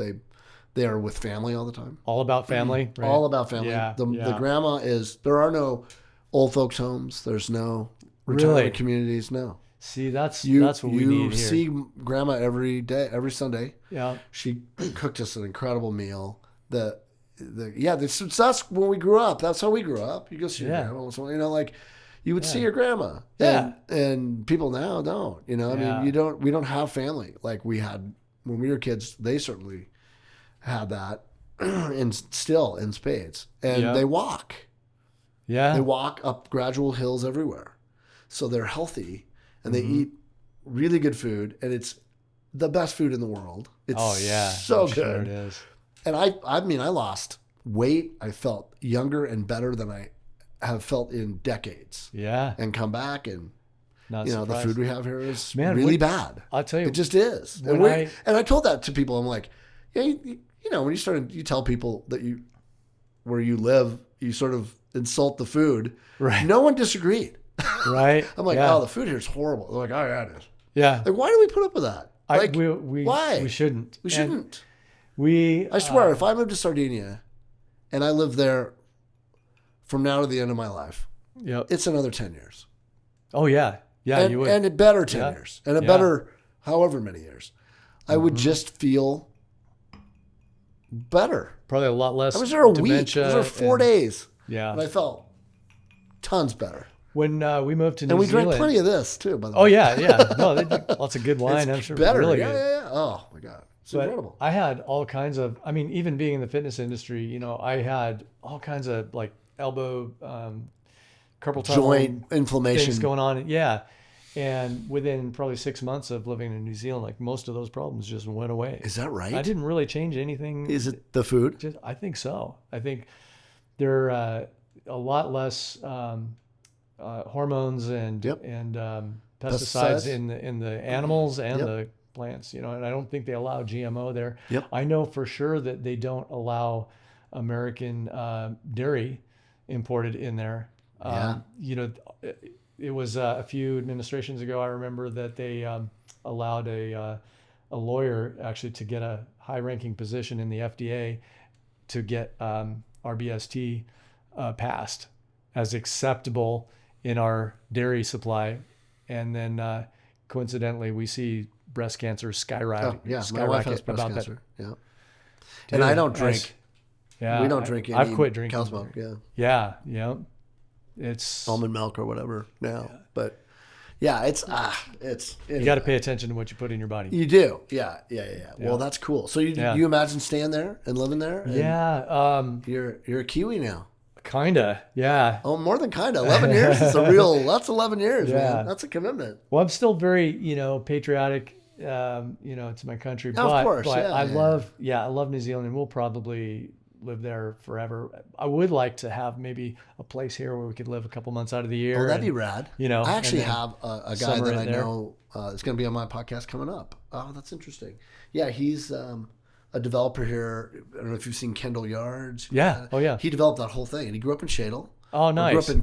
They are with family all the time. All about family. Right? All about family. Yeah. The grandma there are no old folks homes. There's no retirement Really? communities. No. See, that's You what we need here. see grandma every day, every Sunday. Yeah. She cooked us an incredible meal. That's when we grew up. That's how we grew up. You go see your Yeah. grandma once in a while, like you would see your grandma. Yeah. And people now don't. I Yeah. mean, we don't have family like we had when we were kids. They certainly had that, and still in spades. And Yeah. they walk. Yeah. They walk up gradual hills everywhere, so they're healthy. And they eat really good food, and it's the best food in the world. It's Oh yeah. so I'm good. Sure it is. And I mean, I lost weight. I felt younger and better than I have felt in decades. Yeah. And come back, and Not the surprised. food we have here is Man, really when- bad. I'll tell you. It just is. when And I told that to people. I'm like, yeah, when you tell people that where you live, you sort of insult the food. Right. No one disagreed. Right. I'm like, yeah. oh, the food here is horrible. They're like, oh yeah, it is. Yeah. Like, why do we put up with that? Like, why? We shouldn't. We And shouldn't. We. I swear, if I moved to Sardinia and I lived there from now to the end of my life, Yep. it's another 10 years. Oh yeah. Yeah. and, You would. and a better 10 Yeah. years. And a Yeah. better however many years. I would just feel better. Probably a lot less. I was there a week. I dementia was there 4 and- days. Yeah. And I felt tons better. When we moved to New And we Zealand. drank plenty of this too, by the Oh way. yeah, yeah. No, they do lots of good wine. I'm It's sure. better. Really yeah, good. yeah, yeah. Oh my God. It's But incredible. I had all kinds of. I mean, even being in the fitness industry, I had all kinds of like elbow, carpal tunnel Joint inflammation. things going on. Yeah, and within probably 6 months of living in New Zealand, like most of those problems just went away. Is that right? I didn't really change anything. Is it the food? I think so. I think there are a lot less hormones and Yep. and pesticides Pesticides. in the animals and Yep. the plants. And I don't think they allow GMO there. Yep. I know for sure that they don't allow American dairy imported in there. Yeah. It was a few administrations ago. I remember that they allowed a lawyer actually to get a high-ranking position in the FDA to get RBST passed as acceptable in our dairy supply, and then coincidentally, we see breast cancer skyrocket. Oh, yeah. My wife has breast about cancer. Yeah. Dude, And I don't drink. Yeah, We don't drink any I've quit drinking cow's milk. Yeah. Yeah, yeah. It's Almond milk or whatever now. But yeah, it's you got to pay attention to what you put in your body. You do. Yeah. Well, that's cool. So you imagine staying there and living there? And Yeah, You're a Kiwi now. kinda. Yeah. Oh, more than kinda. 11 years is that's 11 years, Yeah. man. That's a commitment. Well, I'm still very, patriotic, to my country. Of But, course, but yeah, I yeah. love New Zealand, and we'll probably live there forever. I would like to have maybe a place here where we could live a couple months out of the year. Oh, that'd be and, rad. I I actually have a guy summer that in I there. know is going to be on my podcast coming up. Oh, that's interesting. Yeah, he's a developer here. I don't know if you've seen Kendall Yards. Yeah. Oh, yeah. He developed that whole thing, and he grew up in Shadle. Oh, He grew nice. up in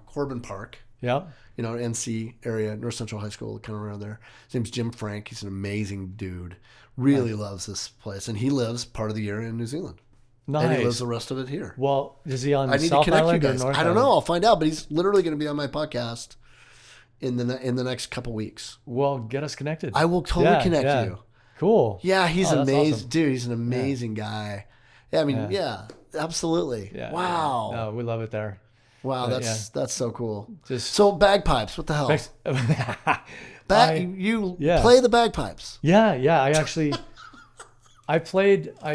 Corbin Park. Yeah. NC area, North Central High School, kind of around there. His name's Jim Frank. He's an amazing dude. Really loves this place, and he lives part of the year in New Zealand. Nice. And he lives the rest of it here. Well, is he on I need South to connect Island you or guys. North I don't Island? know. I'll find out. But he's literally going to be on my podcast in the next couple weeks. Well, get us connected. I will totally connect you. Cool. Yeah, he's Oh, that's amazing, awesome. dude. He's an amazing guy. Yeah, I mean, yeah, absolutely. Yeah. Wow. No, we love it there. Wow, But, that's so cool. Just So bagpipes, what the hell? You yeah. play the bagpipes. Yeah. I actually, I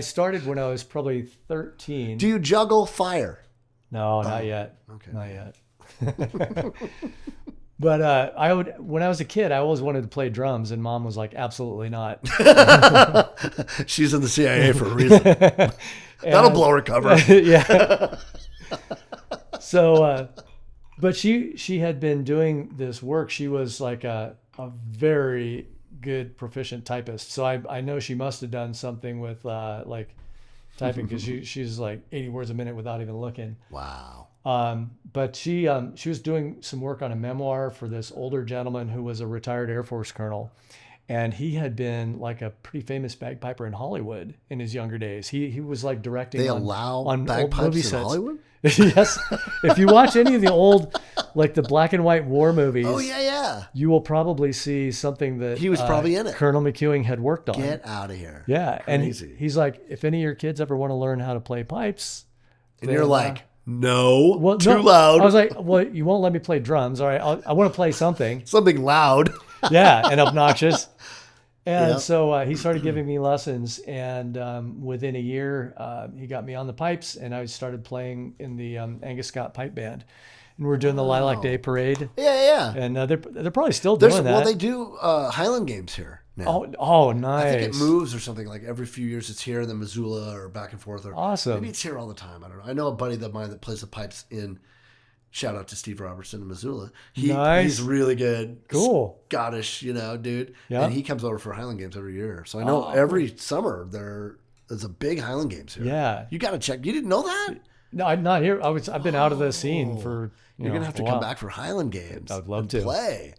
started when I was probably 13. Do you juggle fire? No, not yet. Okay. Not yet. But when I was a kid, I always wanted to play drums, and Mom was like, "Absolutely not." She's in the CIA for a reason. That'll blow her cover. Yeah. So But she had been doing this work. She was like a very good proficient typist. So I know she must have done something with like typing, because she's like 80 words a minute without even looking. Wow. But she was doing some work on a memoir for this older gentleman who was a retired Air Force colonel. And he had been like a pretty famous bagpiper in Hollywood in his younger days. He was like directing They on allow old bagpipes movie in sets. Hollywood? Yes. If you watch any of the old, like the black and white war movies, Oh, yeah. you will probably see something that He was probably in it. Colonel McEwing had worked on. Get out of here. Yeah. Crazy. And he's like, if any of your kids ever want to learn how to play pipes. And then, you're like, no, well, too no. loud. I was like, well, you won't let me play drums. All right. I want to play something. Something loud. Yeah. And obnoxious. And Yep. so he started giving me lessons, and within a year, he got me on the pipes, and I started playing in the Angus Scott Pipe Band, and we're doing the Lilac Day Parade, Yeah. and they're probably still doing that. Well, they do Highland Games here now. Oh, nice. I think it moves or something, like every few years it's here, then Missoula or back and forth. Or Awesome. Maybe it's here all the time. I don't know. I know a buddy of mine that plays the pipes in, shout out to Steve Robertson in Missoula. Nice. He's really good. Cool. Scottish, dude. Yeah. And he comes over for Highland Games every year. So I know every summer there's a big Highland Games here. Yeah. You got to check. You didn't know that? No, I'm not here. I've been out of the scene for You're going to have to a come while. back for Highland Games. I would love and to. play.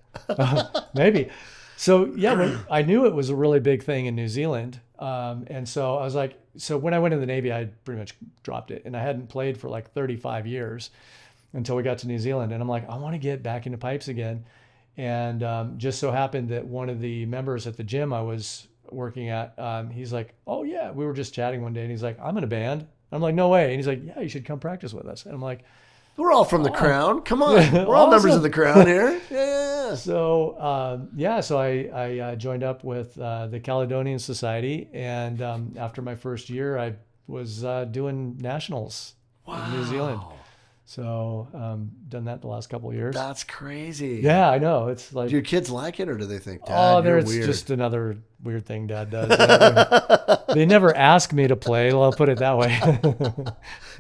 Maybe. So yeah, I knew it was a really big thing in New Zealand. And so I was like, so when I went in the Navy, I pretty much dropped it, and I hadn't played for like 35 years until we got to New Zealand. And I'm like, I want to get back into pipes again. And just so happened that one of the members at the gym I was working at, he's like, oh yeah, we were just chatting one day, and he's like, I'm in a band. I'm like, no way. And he's like, yeah, you should come practice with us. And I'm like, We're all from the Crown. Come on. We're all members Awesome. of the Crown here. Yeah. So so I joined up with the Caledonian Society, and after my first year, I was doing nationals in New Zealand. So done that the last couple of years. That's crazy. Yeah, I know. It's like, Do your kids like it, or do they think, Dad, you're there's weird? just another weird thing Dad does. They never ask me to play. Well, I'll put it that way.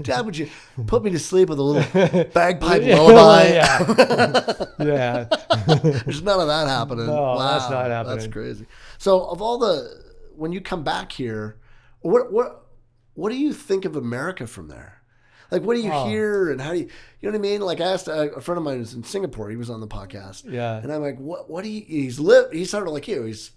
Dad, would you put me to sleep with a little bagpipe lullaby? Yeah. There's none of that happening. No, Wow, that's not happening. That's crazy. So, of all when you come back here, what do you think of America from there? Like, what do you hear, and how do you know what I mean? Like, I asked a friend of mine who's in Singapore. He was on the podcast. Yeah. And I'm like, what do you, he's sort of like you. He's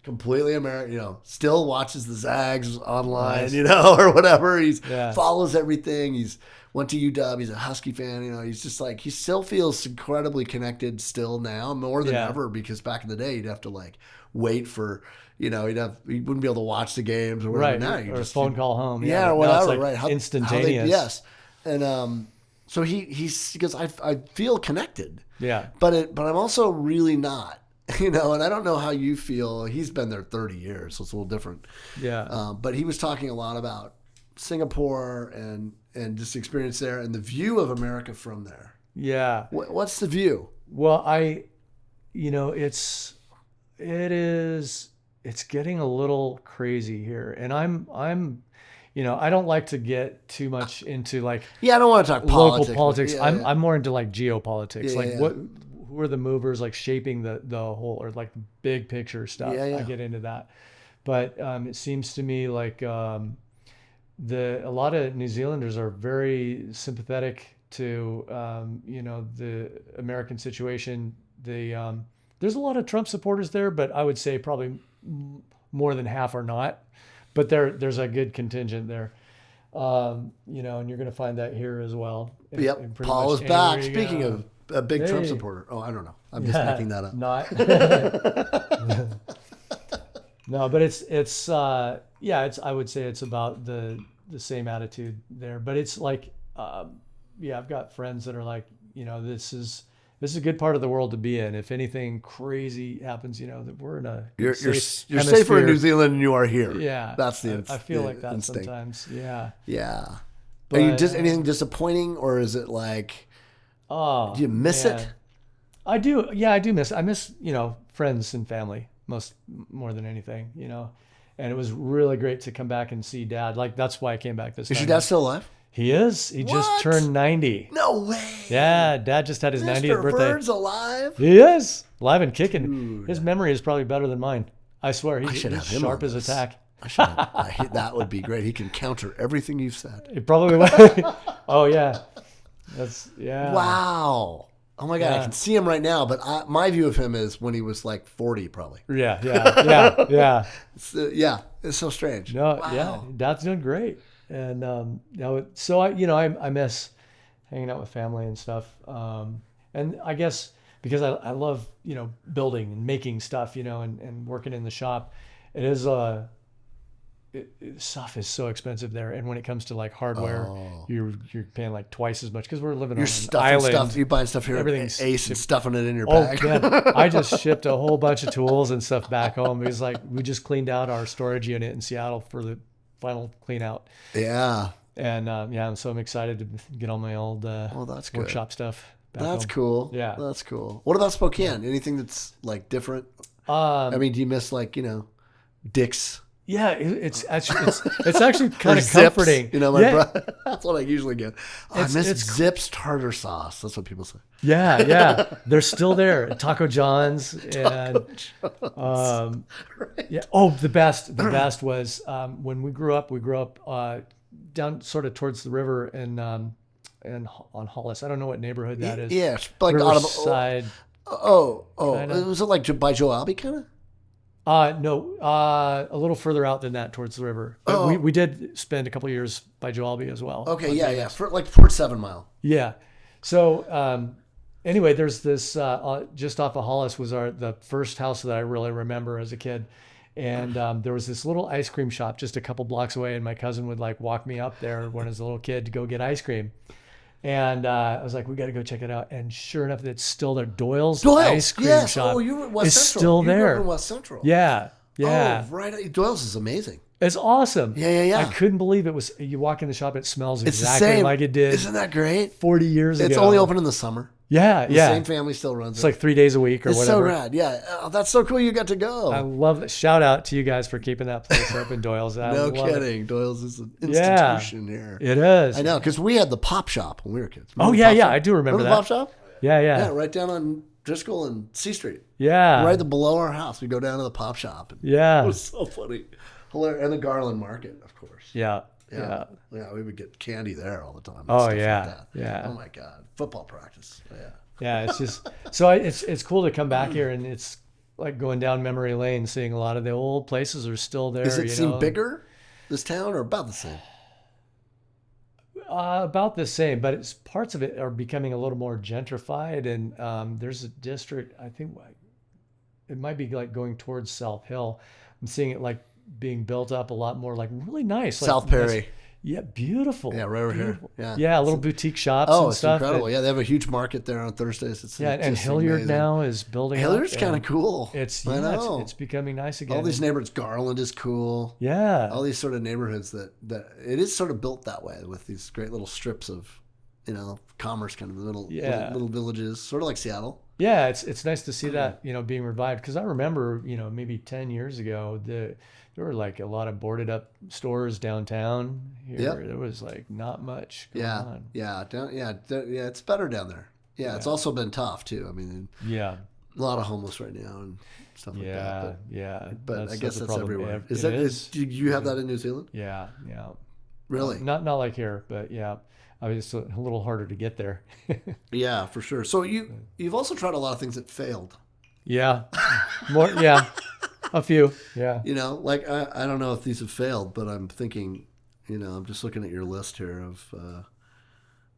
completely American, still watches the Zags online, Nice. or whatever. He's Yeah. follows everything. He's went to UW. He's a Husky fan. He's just like, he still feels incredibly connected still now, more than Yeah. ever, because back in the day, you'd have to like wait for, he wouldn't be able to watch the games or whatever. Right. Now you Or a just phone call home. yeah, or but now it's whatever, like right? instantaneous. Yes. And so he goes, I feel connected, Yeah. but I'm also really not, and I don't know how you feel. He's been there 30 years, so it's a little different. Yeah. But he was talking a lot about Singapore and just the experience there and the view of America from there. Yeah. What's the view? Well, it's getting a little crazy here, and I'm I don't like to get too much into like Yeah, I don't want to talk local politics. politics. Yeah, I'm more into like geopolitics, Yeah, like yeah. who are the movers like shaping the whole, or like big picture stuff. Yeah. I get into that, but it seems to me like a lot of New Zealanders are very sympathetic to the American situation. There's a lot of Trump supporters there, but I would say probably more than half are not. But there's a good contingent there, and you're going to find that here as well. Yep. in pretty Paul much is back. anywhere you Speaking go. of a big Trump Hey. supporter. Oh, I don't know. I'm just making that up. Not. No, but it's I would say it's about the same attitude there. But it's like, I've got friends that are like, this is a good part of the world to be in. If anything crazy happens, that we're in a You're safe safer in hemisphere. New Zealand than you are here. Yeah, That's the I feel like that instinct. sometimes. Yeah. Yeah. But, Are you just anything disappointing, or is it like, Oh, do you miss man. it? I do. Yeah, I do miss. I miss friends and family more than anything. And it was really great to come back and see Dad. Like, that's why I came back this time. Is your dad still alive? He is. He just What? turned 90. No way. Yeah, Dad just had his 90th Mr. birthday. Bird's alive. He is alive and kicking. Dude. His memory is probably better than mine. I swear, he's should have him sharp on as a this. tack. That would be great. He can counter everything you've said. He probably would. Oh yeah, yeah. Wow. Oh my God, I Yeah. can see him right now, but my view of him is when he was like 40, probably. Yeah. Yeah, it's so strange. No, Wow. yeah, Dad's doing great, and so I miss hanging out with family and stuff, and I guess because I love building and making stuff, and working in the shop, it is stuff is so expensive there, and when it comes to like hardware, you're paying like twice as much because we're living on You're an stuffing island. stuff. You're buying stuff here Everything's at Ace and stuffing it in your Oh bag. man, I just shipped a whole bunch of tools and stuff back home because like we just cleaned out our storage unit in Seattle for the final clean out. Yeah. And so I'm excited to get all my old that's good. workshop stuff back That's home. cool. Yeah. That's cool. What about Spokane? Anything that's like different? I mean, do you miss like, Dick's? Yeah, it's actually kind Or of Zips? comforting. My Yeah. brother, that's what I usually get. I miss it's Zips tartar sauce. That's what people say. Yeah, they're still there. Taco John's and Right. yeah. Oh, the best was when we grew up. We grew up down sort of towards the river and on Hollis. I don't know what neighborhood that is. Yeah, it's like out of Riverside. Kinda. Was it like by Joe Albi kind of? No, a little further out than that towards the river. But we did spend a couple of years by Joalby as well. Okay, yeah. For like Port 7 Mile. Yeah. So anyway, there's this just off of Hollis was the first house that I really remember as a kid. And there was this little ice cream shop just a couple blocks away, and my cousin would like walk me up there when I was a little kid to go get ice cream. And I was like, we got to go check it out. And sure enough, it's still there. Doyle's ice cream shop you were at West is Central. still You grew up there. in West Central. Yeah. Oh, right. Doyle's is amazing. It's awesome. Yeah. I couldn't believe it was. You walk in the shop, it smells It's the exactly same. like it did Isn't that great? 40 years ago. It's only open in the summer. Yeah, The yeah. same family still runs It's it. like 3 days a week or It's whatever. so rad. Yeah. Oh, that's so cool you got to go. I love it. Shout out to you guys for keeping that place open, Doyle's. I no love kidding. Doyle's is an Yeah. institution here. It is. I know, because we had the Pop Shop when we were kids. Oh, Remember the yeah, Pop yeah. Shop? I do remember the that. Pop Shop? Yeah, Yeah, yeah. right down on Driscoll and C Street. Yeah. Right below our house. We go down to the Pop Shop. And Yeah. It was so funny. Hilarious. And the Garland Market, of course. Yeah. Yeah, we would get candy there all the time. and Oh, stuff like yeah, that. yeah. Oh my God, football practice. Yeah. Yeah, it's just so it's cool to come back here, and it's like going down memory lane, seeing a lot of the old places are still there. Does it you seem know? bigger, this town, or about the same? About the same, but it's parts of it are becoming a little more gentrified, and there's a district. I think it might be like going towards South Hill. I'm seeing it like being built up a lot more, like really nice. Like, South Perry. nice- yeah, beautiful. Yeah, right over here. beautiful. Yeah. Yeah, little boutique shops Oh, and it's stuff. incredible. that- Yeah, they have a huge market there on Thursdays. It's yeah, and just Hilliard amazing. now is building. Hilliard's up, kind of and cool. I know. It's becoming nice again. all these neighborhoods. Garland is cool. Yeah. All these sort of neighborhoods that it is sort of built that way with these great little strips of, commerce kind of little villages, sort of like Seattle. Yeah, it's nice to see that being revived, because I remember maybe 10 years ago there were like a lot of boarded up stores downtown here. Yep. There was like not much going Yeah, on. yeah, it's better down there. Yeah, it's also been tough too. I mean, Yeah, a lot of homeless right now and stuff like that. yeah. But I guess a that's problem. everywhere. It Do you have that in New Zealand? Yeah. Really? Not like here, but yeah. I mean, it's a little harder to get there. Yeah, for sure. So you've also tried a lot of things that failed. Yeah, more. Yeah, a few. Yeah. Like I don't know if these have failed, but I'm thinking, I'm just looking at your list here of,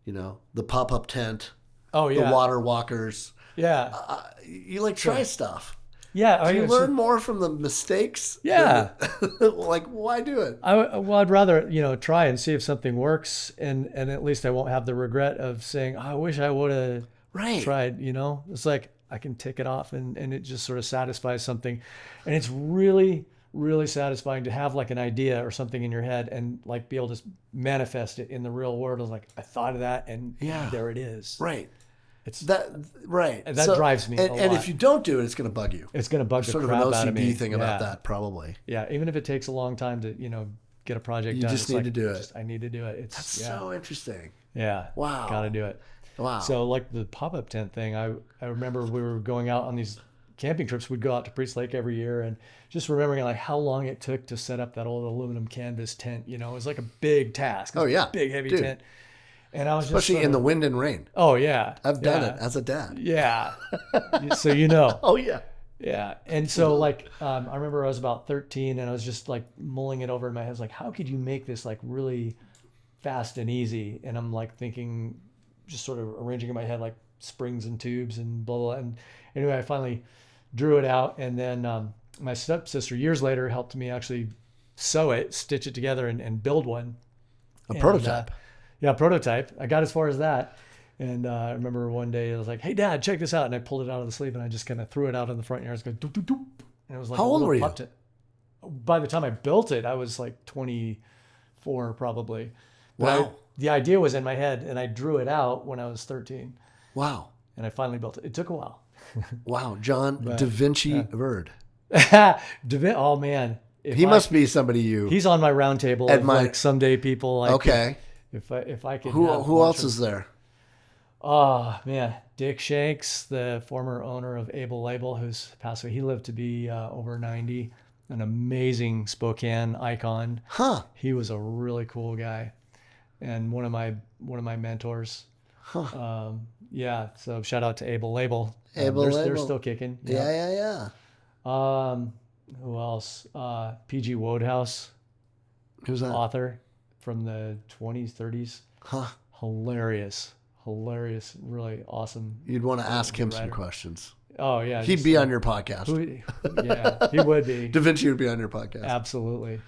the pop-up tent, Oh yeah. the water walkers. Yeah. You try stuff. Yeah. Do you learn more from the mistakes? Yeah. Like, why do it? I'd rather try and see if something works, and at least I won't have the regret of saying, I wish I would have tried. It's like I can tick it off, and it just sort of satisfies something, and it's really, really satisfying to have like an idea or something in your head and like be able to manifest it in the real world. I was like, I thought of that, and there it is. Right. It's that right. And that drives me a And lot. if you don't do it, it's going to bug you. It's going to bug the Sort of crap an out of me. OCD thing about that, probably. Yeah, even if it takes a long time to get a project You done. just It's need like, to do it. I need to do it. It's That's so interesting. yeah. Wow. Got to do it. Wow. So like the pop-up tent thing, I remember we were going out on these camping trips. We'd go out to Priest Lake every year, and just remembering like how long it took to set up that old aluminum canvas tent. It was like a big task. It was a big heavy tent. And I was especially in the wind and rain. Oh yeah. I've done it as a dad. Yeah. So Oh yeah. Yeah. And so like I remember I was about 13 and I was just like mulling it over in my head. I was like, how could you make this like really fast and easy? And I'm like thinking, just sort of arranging in my head like springs and tubes and blah blah. And anyway, I finally drew it out, and then my stepsister years later helped me actually sew it, stitch it together, and build one. Prototype. Yeah, prototype. I got as far as that. And I remember one day I was like, hey, Dad, check this out. And I pulled it out of the sleeve and I just kind of threw it out in the front yard. It was going doop, doop, doop. And it was like, how old were you? By the time I built it, I was like 24 probably. But Wow. the idea was in my head, and I drew it out when I was 13. Wow. And I finally built it. It took a while. Wow. John Da Vinci Bird. Oh, man. He must be somebody you... He's on my round table of like someday people. Like okay. If I could... Who else is there? Oh, man. Dick Shanks, the former owner of Able Label, who's passed away. He lived to be over 90. An amazing Spokane icon. Huh. He was a really cool guy, and one of my mentors. Huh. Yeah. So shout out to Able Label. They're still kicking. Yeah. Who else? PG Wodehouse. Who's that? Author from the 20s, 30s. Huh. Hilarious, really awesome. You'd want to ask him some questions. Oh yeah, he'd be on your podcast. Yeah, he would be. Da Vinci would be on your podcast. Absolutely.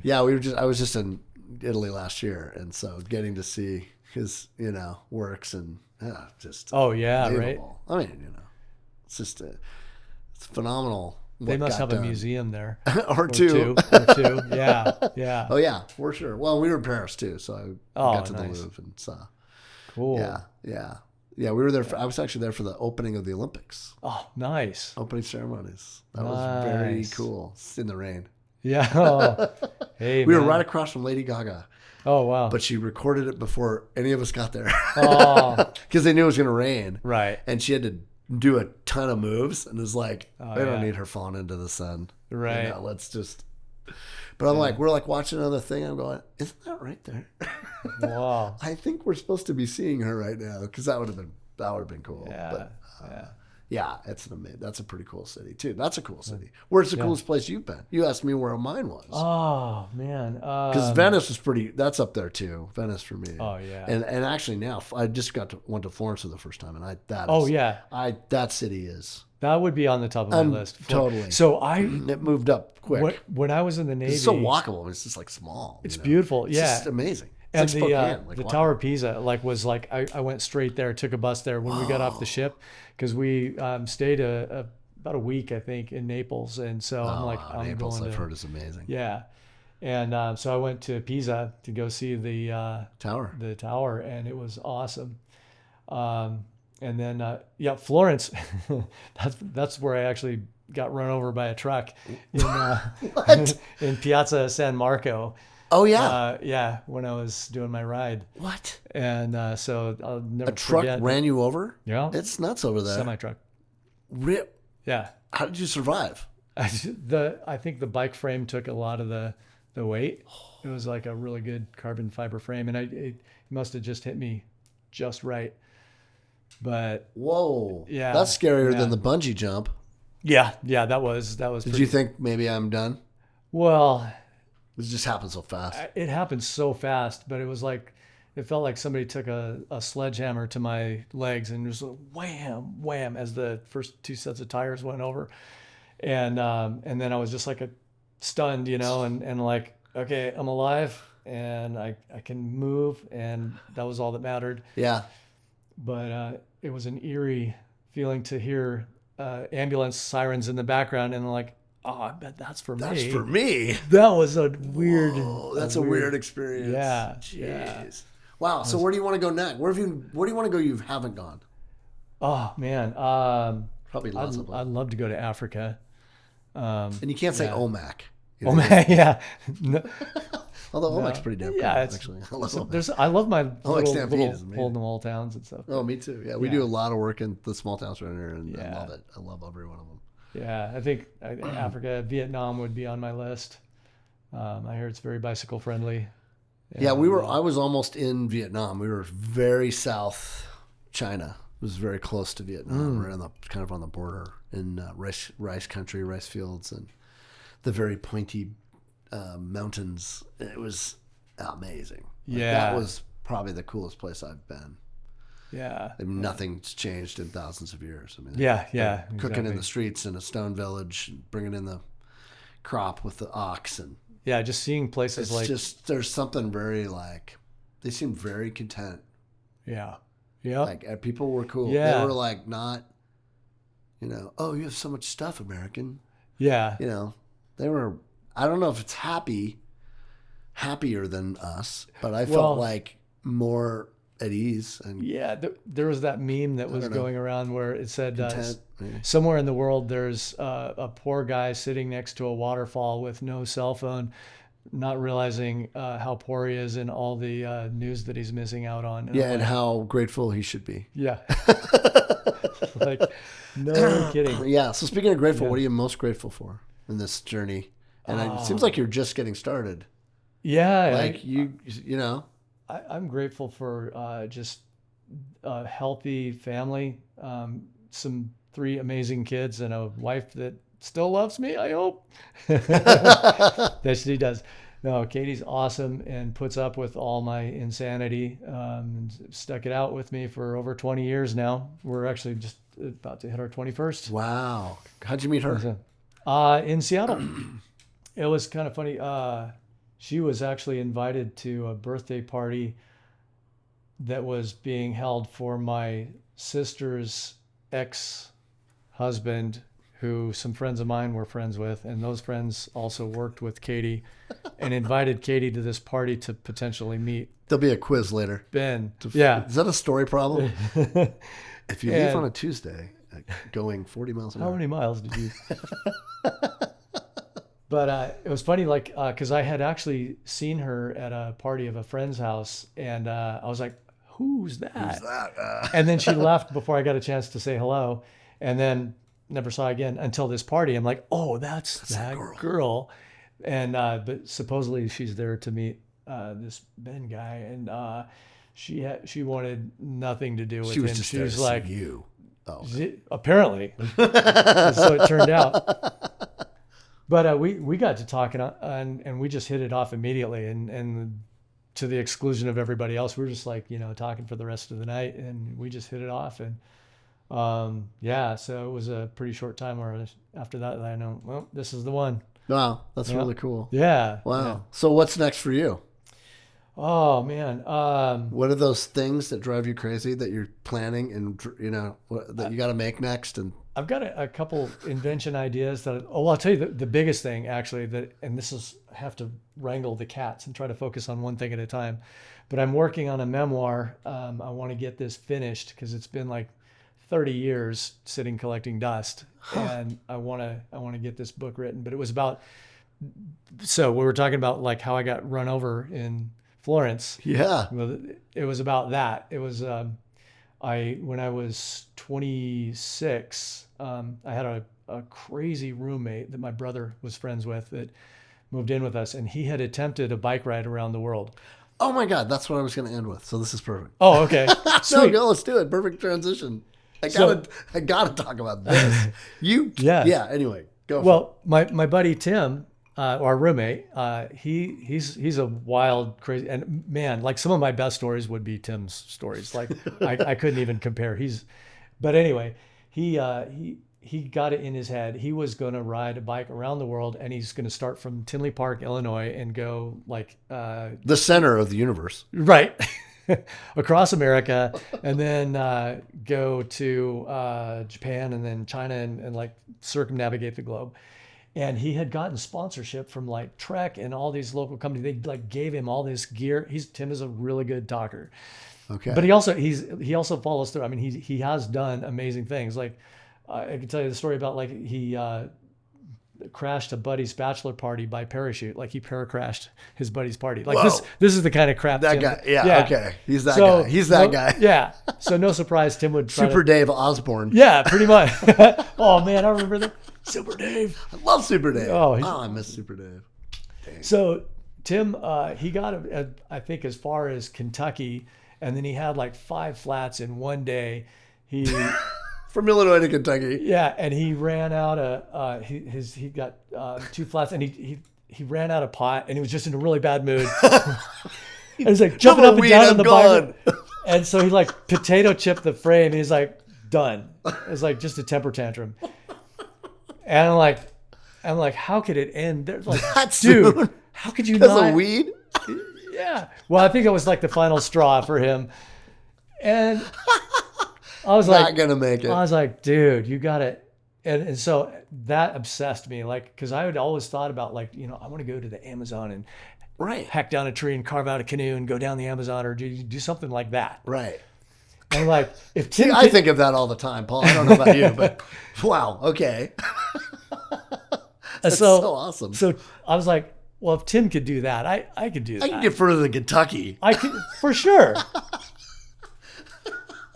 Yeah, I was just in Italy last year, and so getting to see his works and just unbelievable. Right. I mean, it's just it's phenomenal. They must have a museum there, or two. Yeah. Oh yeah, for sure. Well, we were in Paris too, so I got to the Louvre and saw. Cool. Yeah, we were there. I was actually there for the opening of the Olympics. Oh, nice. Opening ceremonies. That was very cool. In the rain. Yeah. Oh. Hey, we were right across from Lady Gaga. Oh, wow. But she recorded it before any of us got there. Oh. Because they knew it was going to rain. Right. And she had to do a ton of moves, and it was like, I don't need her falling into the sun. Right. Let's just... But I'm like, we're like watching another thing. I'm going, isn't that right there? Wow. I think we're supposed to be seeing her right now, because that would have been cool. Yeah. But, that's a pretty cool city too. That's a cool city. Where's the coolest place you've been? You asked me where mine was. Oh man, because Venice was pretty. That's up there too. Venice for me. Oh yeah. And actually now I just went to Florence for the first time, and that city is. That would be on the top of my list. Totally. So it moved up quick. When I was in the Navy, it's so walkable. It's just like small. It's beautiful. It's just amazing. It's and like the Tower of Pisa was I went straight there, took a bus there when we got off the ship, because we stayed about a week I think in Naples, and so I'm Naples, going I've heard is amazing. Yeah, and so I went to Pisa to go see the tower, and it was awesome. And then Florence, that's where I actually got run over by a truck in Piazza San Marco. Oh yeah. When I was doing my ride. What? And so I'll never forget. A truck ran you over? Yeah. It's nuts over there. Semi-truck. Rip. Yeah. How did you survive? I think the bike frame took a lot of the weight. It was like a really good carbon fiber frame, and it must have just hit me just right. But whoa. Yeah. That's scarier than the bungee jump. Yeah, that was. Did you think maybe I'm done? Well, it just happened so fast. It happened so fast, but it felt like somebody took a sledgehammer to my legs and just wham, wham, as the first two sets of tires went over. And then I was just like stunned, and like, okay, I'm alive and I can move, and that was all that mattered. Yeah. But it was an eerie feeling to hear ambulance sirens in the background, and like, oh, I bet that's for me. That's for me. That was a weird. Whoa, that's a weird experience. Yeah. Jeez. Yeah. Wow. So where do you want to go next? Where do you want to go you haven't gone? Oh man. Probably lots of them. I'd love to go to Africa. And you can't say OMAC. OMAC, yeah. No, Although No. Olmec's pretty damn cool, Yeah, actually. I love Olmec. I love my Olmec little, Stampede little is amazing. hole in the wall towns and stuff. Oh, me too. Yeah, we Yeah. do a lot of work in the small towns around here, and I Yeah. love it. I love every one of them. Yeah, I think Africa, Vietnam would be on my list. I hear it's very bicycle friendly. Yeah, we were. I was almost in Vietnam. We were very south China. It was very close to Vietnam. We're kind of on the border in rice country, rice fields, and the very pointy mountains. It was amazing. That was probably the coolest place I've been. Yeah. I mean, nothing's changed in thousands of years. I mean, Yeah. cooking in the streets in a stone village, and bringing in the crop with the ox, and Yeah, just seeing places it's like just there's something very they seemed very content. yeah. Like people were cool. Yeah. They were like not, oh, you have so much stuff, American. Yeah. They were. I don't know if it's happier than us, but I felt like more at ease and Yeah, there was that meme that was don't know. going around where it said content. maybe. somewhere in the world there's a poor guy sitting next to a waterfall with no cell phone, not realizing how poor he is and all the news that he's missing out on. Yeah, I'm and like, how grateful he should be. yeah. Like, no kidding. Yeah. So speaking of grateful, Yeah. what are you most grateful for in this journey? And it seems like you're just getting started. Yeah. Like I'm grateful for just a healthy family, some 3 amazing kids, and a wife that still loves me, I hope. That she does. No, Katie's awesome and puts up with all my insanity. And stuck it out with me for over 20 years now. We're actually just about to hit our 21st. Wow. How'd you meet her? In Seattle. It was kind of funny. She was actually invited to a birthday party that was being held for my sister's ex-husband, who some friends of mine were friends with, and those friends also worked with Katie, and invited Katie to this party to potentially meet There'll be a quiz later. Ben. Yeah. Is that a story problem? If you leave And- on a Tuesday, going 40 miles an How hour. many miles did you? But it was funny, like, because I had actually seen her at a party of a friend's house, and I was like, "Who's that?" Who's that? And then she left before I got a chance to say hello, and then never saw her again until this party. I'm like, "Oh, that's that girl," and but supposedly she's there to meet this Ben guy, and she wanted nothing to do with She was him. just She there was to like, see you. Oh, apparently, so it turned out. But we got to talking, and we just hit it off immediately, and to the exclusion of everybody else. We were just like, talking for the rest of the night, and we just hit it off. And yeah, so it was a pretty short time where after that I know, well, this is the one. wow. That's Yeah. really cool. Yeah. Wow. Yeah. So what's next for you? Oh man. What are those things that drive you crazy that you're planning and, that you got to make next? And I've got a couple invention ideas that. Oh, I'll tell you the biggest thing actually and this is I have to wrangle the cats and try to focus on one thing at a time. But I'm working on a memoir. I want to get this finished because it's been like 30 years sitting collecting dust, and I want to get this book written. But it was about. So we were talking about like how I got run over in Florence. yeah. Well, it was about that. It was when I was 26, I had a crazy roommate that my brother was friends with that moved in with us, and he had attempted a bike ride around the world. Oh my God. That's what I was going to end with. So this is perfect. Oh, okay. No, Sweet. go. Let's do it. Perfect transition. I So- gotta talk about this. Yeah. Yeah. Anyway, go. Well, my buddy Tim, our roommate, he's a wild, crazy, and man, like some of my best stories would be Tim's stories. Like I couldn't even compare. But anyway, he got it in his head. He was going to ride a bike around the world, and he's going to start from Tinley Park, Illinois, and go like the center of the universe. right across America, and then go to Japan, and then China, and like circumnavigate the globe. And he had gotten sponsorship from like Trek and all these local companies. They like gave him all this gear. Tim is a really good talker, Okay. but he also follows through. I mean, he has done amazing things. Like I can tell you the story about like he crashed a buddy's bachelor party by parachute. Like he paracrashed his buddy's party. Like Whoa. this is the kind of crap. That Tim, guy. Yeah, okay. He's that guy. He's that guy. Yeah. So no surprise Tim would try Super Dave Osborne. Yeah, pretty much. Oh man, I remember that. Super Dave. I love Super Dave. Oh, I miss Super Dave. Dang. So Tim, he got, I think, as far as Kentucky, and then he had like 5 flats in one day. He From Illinois to Kentucky. Yeah, and he ran out of he got 2 flats, and he ran out of pot, and he was just in a really bad mood. And he's like jumping up and down on the bike, and so he like potato chipped the frame. And he's like done. It was like just a temper tantrum, and I'm like, how could it end? There's like, dude, soon? how could you Because not? of weed? Yeah. Well, I think it was like the final straw for him, and I was Not like, gonna make it. I was like, dude, you got it. And so that obsessed me, like, because I had always thought about, like, you know, I want to go to the Amazon and Right. hack down a tree and carve out a canoe and go down the Amazon, or do something like that. Right. And like, if Tim, I think of that all the time, Paul. I don't know about you, but wow. Okay. That's so awesome. So I was like, well, if Tim could do that, I could do that. I can get further than Kentucky. I could, for sure.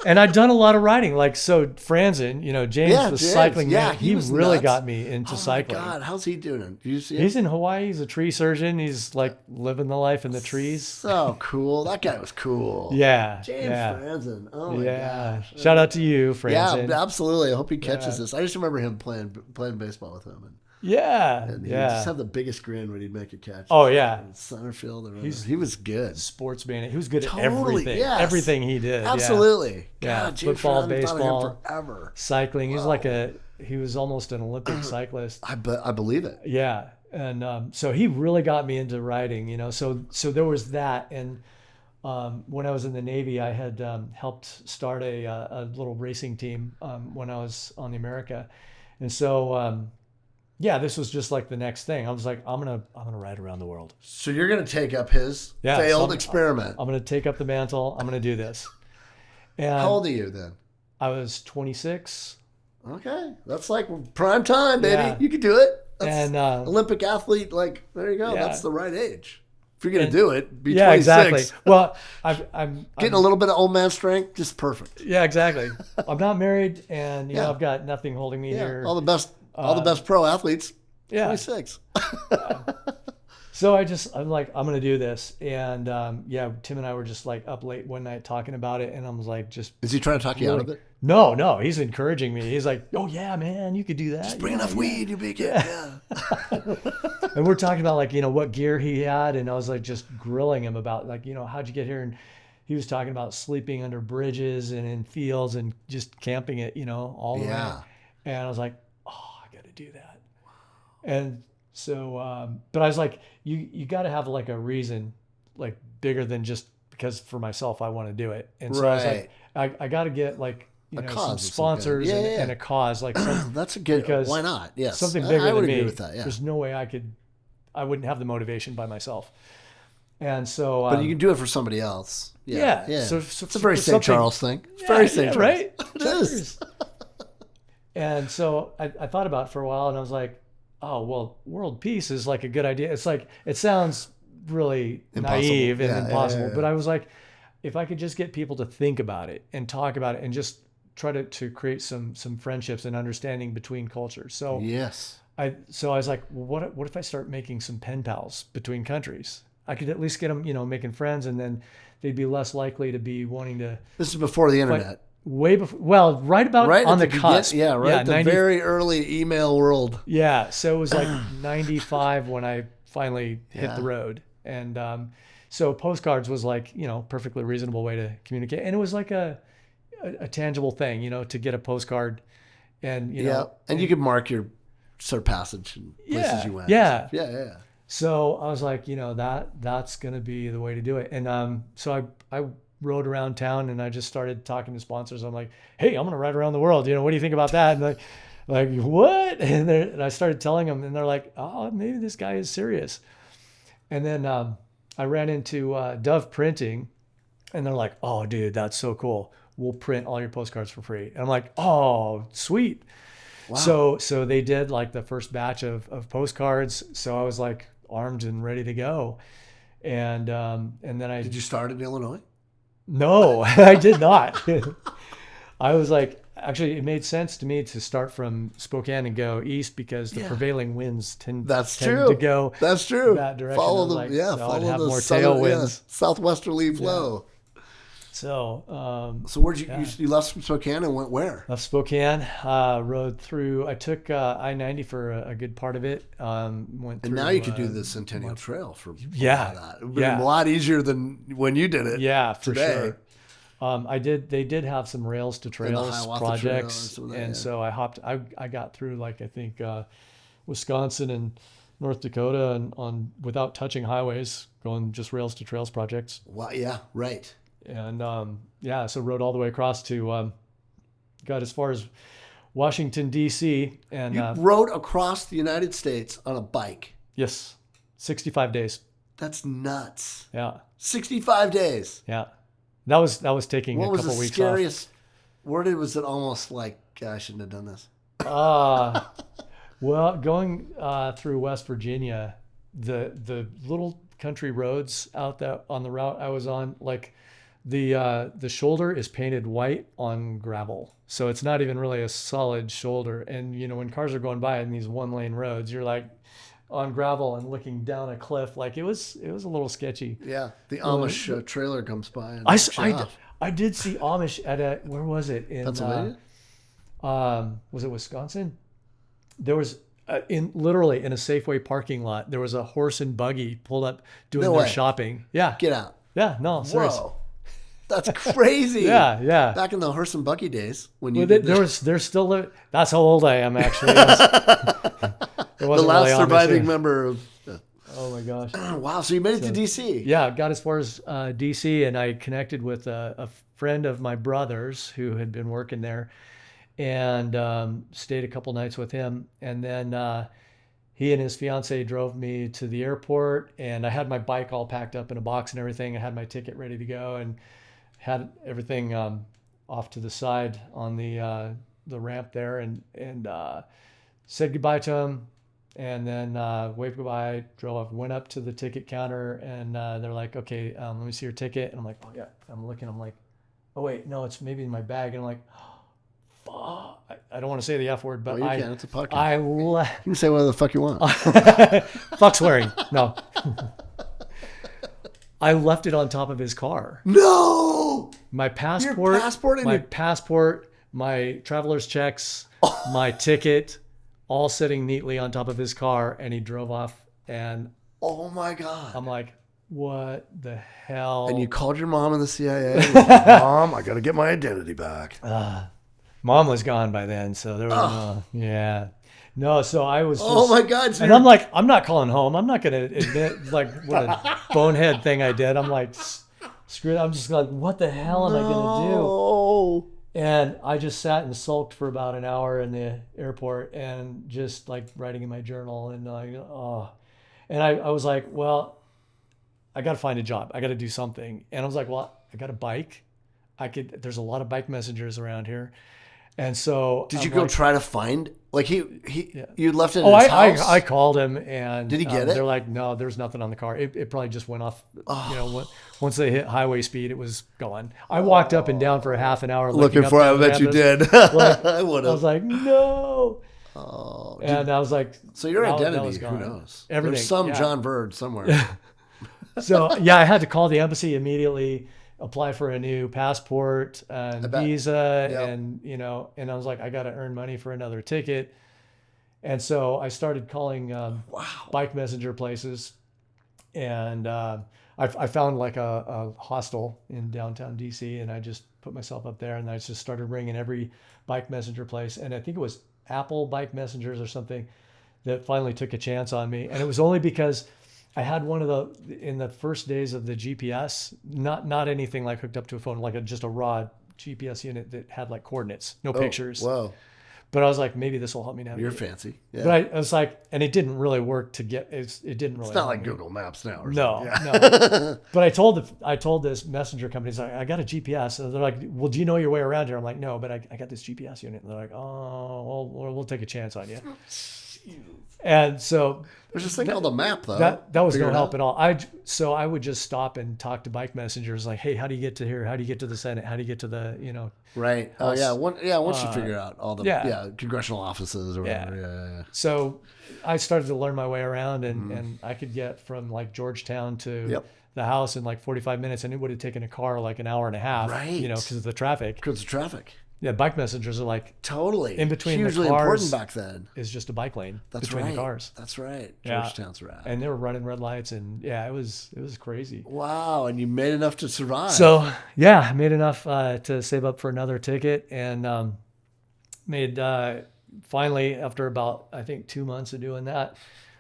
And I'd done a lot of riding. Like, so Franzen, you know, James, the cycling man, he was really nuts. got me into Oh cycling. my God, how's he doing? Do you see him? He's in Hawaii. He's a tree surgeon. He's like living the life in the trees. So cool. That guy was cool. Yeah. James yeah. Franzen. Oh my Yeah. gosh. Shout out to you, Franzen. Yeah, absolutely. I hope he catches this. I just remember him playing baseball with him. Yeah. And he Yeah. just had the biggest grin when he'd make a catch. Oh, yeah. In center field. He was good. Sportsman. He was good Totally, at everything. yes. Everything he did. Absolutely. Yeah. God, James Football, Franzen, thought of him baseball, forever. cycling. He was almost an Olympic cyclist. I believe it. Yeah. And so he really got me into riding, you know. So there was that. And when I was in the Navy, I had helped start a little racing team when I was on the America. And so, yeah, this was just like the next thing. I was like, I'm gonna ride around the world. So you're going to take up his failed experiment. I'm gonna take up the mantle. I'm gonna do this. And How old are you then? I was 26. Okay. That's like prime time, baby. Yeah. You can do it. That's And Olympic athlete, like, there you go. Yeah. That's the right age. If you're going to do it, be yeah, 26. exactly. Well, I'm Getting a little bit of old man strength, just perfect. yeah, exactly. I'm not married, and you know, Yeah. I've got nothing holding me Yeah. here. All the best pro athletes, Yeah. 26. So I'm like, I'm gonna do this, and yeah, Tim and I were just like up late one night talking about it, and I was like, just Is he trying to talk you out of it? no, he's encouraging me. He's like, oh yeah, man, you could do that. Just bring Yeah, enough yeah. weed, you make it. Yeah. And we're talking about, like, you know, what gear he had, and I was like just grilling him about, like, you know, how'd you get here? And he was talking about sleeping under bridges and in fields and just camping it, you know, all the Yeah. way. And I was like, oh, I got to do that. And so, but I was like, you got to have like a reason, like bigger than just because for myself I want to do it. And so I was like, I got to get like, you know, cause some or something. sponsors Yeah, yeah. and a cause, like some, That's a good, because why not? Yes. something bigger I would than me. agree with that, yeah. There's no way I wouldn't have the motivation by myself. And so, But you can do it for somebody else. yeah. Yeah. So It's a very for St. something- Charles thing. It's Yeah, very St. yeah, Charles. right? It is. And so I thought about it for a while, and I was like, oh, well, world peace is like a good idea. It's like, it sounds really Impossible. naive and Yeah, yeah, impossible. yeah. But I was like, if I could just get people to think about it and talk about it and just try to create some friendships and understanding between cultures. So Yes. I was like, well, what if I start making some pen pals between countries? I could at least get them, you know, making friends, and then they'd be less likely to be wanting to This is before the internet. way before. Well, right about Right on at the begin- cusp. Yeah, right at the 90 very early email world. Yeah, so it was like 95 when I finally hit Yeah. the road. And so postcards was like, you know, perfectly reasonable way to communicate. And it was like a tangible thing, you know, to get a postcard and, you Yeah. know. And you could mark your sort of passage and places you went. Yeah. Yeah. So I was like, you know, that's going to be the way to do it. And so I rode around town, and I just started talking to sponsors. I'm like, hey, I'm going to ride around the world. You know, what do you think about that? And like what? And I started telling them, and they're like, oh, maybe this guy is serious. And then I ran into Dove Printing, and they're like, oh, dude, that's so cool. We'll print all your postcards for free. And I'm like, oh, sweet. So they did like the first batch of postcards. So I was like armed and ready to go. And then I... Did you start in Illinois? No, I did not. I was like, actually, it made sense to me to start from Spokane and go east because the prevailing winds tend to go That's true. that direction. Follow the so follow I'd have the more tailwinds, tailwinds. southwesterly flow. So where'd you left from Spokane and went where? left Spokane, rode through. I took I-90 for a good part of it. Went through, And now you could do the Centennial Trail for yeah, it would be a lot easier than when you did it. Yeah, for today. sure. They did have some rails to trails Hiawatha projects, Trail and that, so I got through like I think Wisconsin and North Dakota and without touching highways, going just rails to trails projects. Wow, yeah, right. And so rode all the way across to got as far as Washington D.C. and You rode across the United States on a bike. yes, 65 days. That's nuts. Yeah, 65 days. yeah. That was taking What a was couple the weeks scariest? Where was it almost like, I shouldn't have done this? off. Well, going through West Virginia, the little country roads out there on the route I was on, like the shoulder is painted white on gravel, so it's not even really a solid shoulder. And when cars are going by in these one lane roads, you're like on gravel and looking down a cliff. Like it was a little sketchy. Yeah, the Amish trailer comes by. And I did see Amish at where was it in Pennsylvania? Was it Wisconsin? There was literally in a Safeway parking lot, there was a horse and buggy pulled up doing their shopping. Yeah. Get out. Yeah. No, serious. Whoa. That's crazy. Yeah. Back in the horse and buggy days when you there's still that's how old I am actually. the last surviving member of oh my gosh. Wow, so you made it to DC. Yeah, got as far as DC, and I connected with a friend of my brother's who had been working there, and stayed a couple nights with him. And then he and his fiance drove me to the airport, and I had my bike all packed up in a box and everything. I had my ticket ready to go and had everything off to the side on the ramp there, and said goodbye to him. And then waved goodbye, drove up, went up to the ticket counter, and they're like, okay, let me see your ticket. And I'm like, oh, yeah. I'm looking, I'm like, oh, wait, no, it's maybe in my bag. And I'm like, fuck. I don't want to say the F word, but you can. It's a podcast. You can say whatever the fuck you want. Fuck swearing. No. I left it on top of his car. No! My passport. Your passport, my traveler's checks, my ticket, all sitting neatly on top of his car, and he drove off. And oh my God. I'm like, what the hell? And you called your mom in the CIA. Mom, I got to get my identity back. Mom was gone by then, so there was no. So I was just, oh my God. So and I'm like, I'm not calling home. I'm not going to admit like what a bonehead thing I did. I'm like, screw it. I'm just like, what the hell am I going to do? And I just sat and sulked for about an hour in the airport and just like writing in my journal and and I was like, well, I got to find a job. I got to do something. And I was like, well, I got a bike. There's a lot of bike messengers around here. And so did you go try to find you left it in his house? I called him, and did he get it? They're like, no, there's nothing on the car. It probably just went off. Once they hit highway speed, it was gone. I walked up and down for a half an hour looking for it. I bet you did. I would have. I was like, no. Oh, and I was like, so your identity, was gone. who knows? Everything. There's some John Bird somewhere. So I had to call the embassy immediately, apply for a new passport and visa, and and I was like, I got to earn money for another ticket. And so I started calling bike messenger places, and I found like a hostel in downtown DC, and I just put myself up there, and I just started ringing every bike messenger place, and I think it was Apple Bike Messengers or something that finally took a chance on me. And it was only because I had one of in the first days of the GPS, not anything like hooked up to a phone, like just a raw GPS unit that had like coordinates, no pictures. Whoa. But I was like, maybe this will help me navigate. You're fancy. Yeah. But I was like, and it didn't really work to get. It didn't really. It's not help like me. Google Maps now. Or No, something. Yeah. no. But I told this messenger company, I got a GPS. And they're like, well, do you know your way around here? I'm like, no, but I got this GPS unit. And they're like, oh, well, we'll take a chance on you. And so There's this thing called a map, though. that was Figure no it help out. at all. I would just stop and talk to bike messengers like, hey, how do you get to here? How do you get to the Senate? How do you get to the, Right. Oh, yeah. Once you figure out all the yeah. congressional offices or whatever. Yeah. So I started to learn my way around, and I could get from like Georgetown to the house in like 45 minutes, and it would have taken a car like an hour and a half, Right. because of the traffic. Because of traffic. Yeah, bike messengers are like Totally. in between Hugely the cars important back then. is just a bike lane That's between right. the cars. That's right. Yeah. Georgetown's rad. And they were running red lights, and it was crazy. Wow. And you made enough to survive. So yeah, I made enough to save up for another ticket, and made finally, after about I think 2 months of doing that,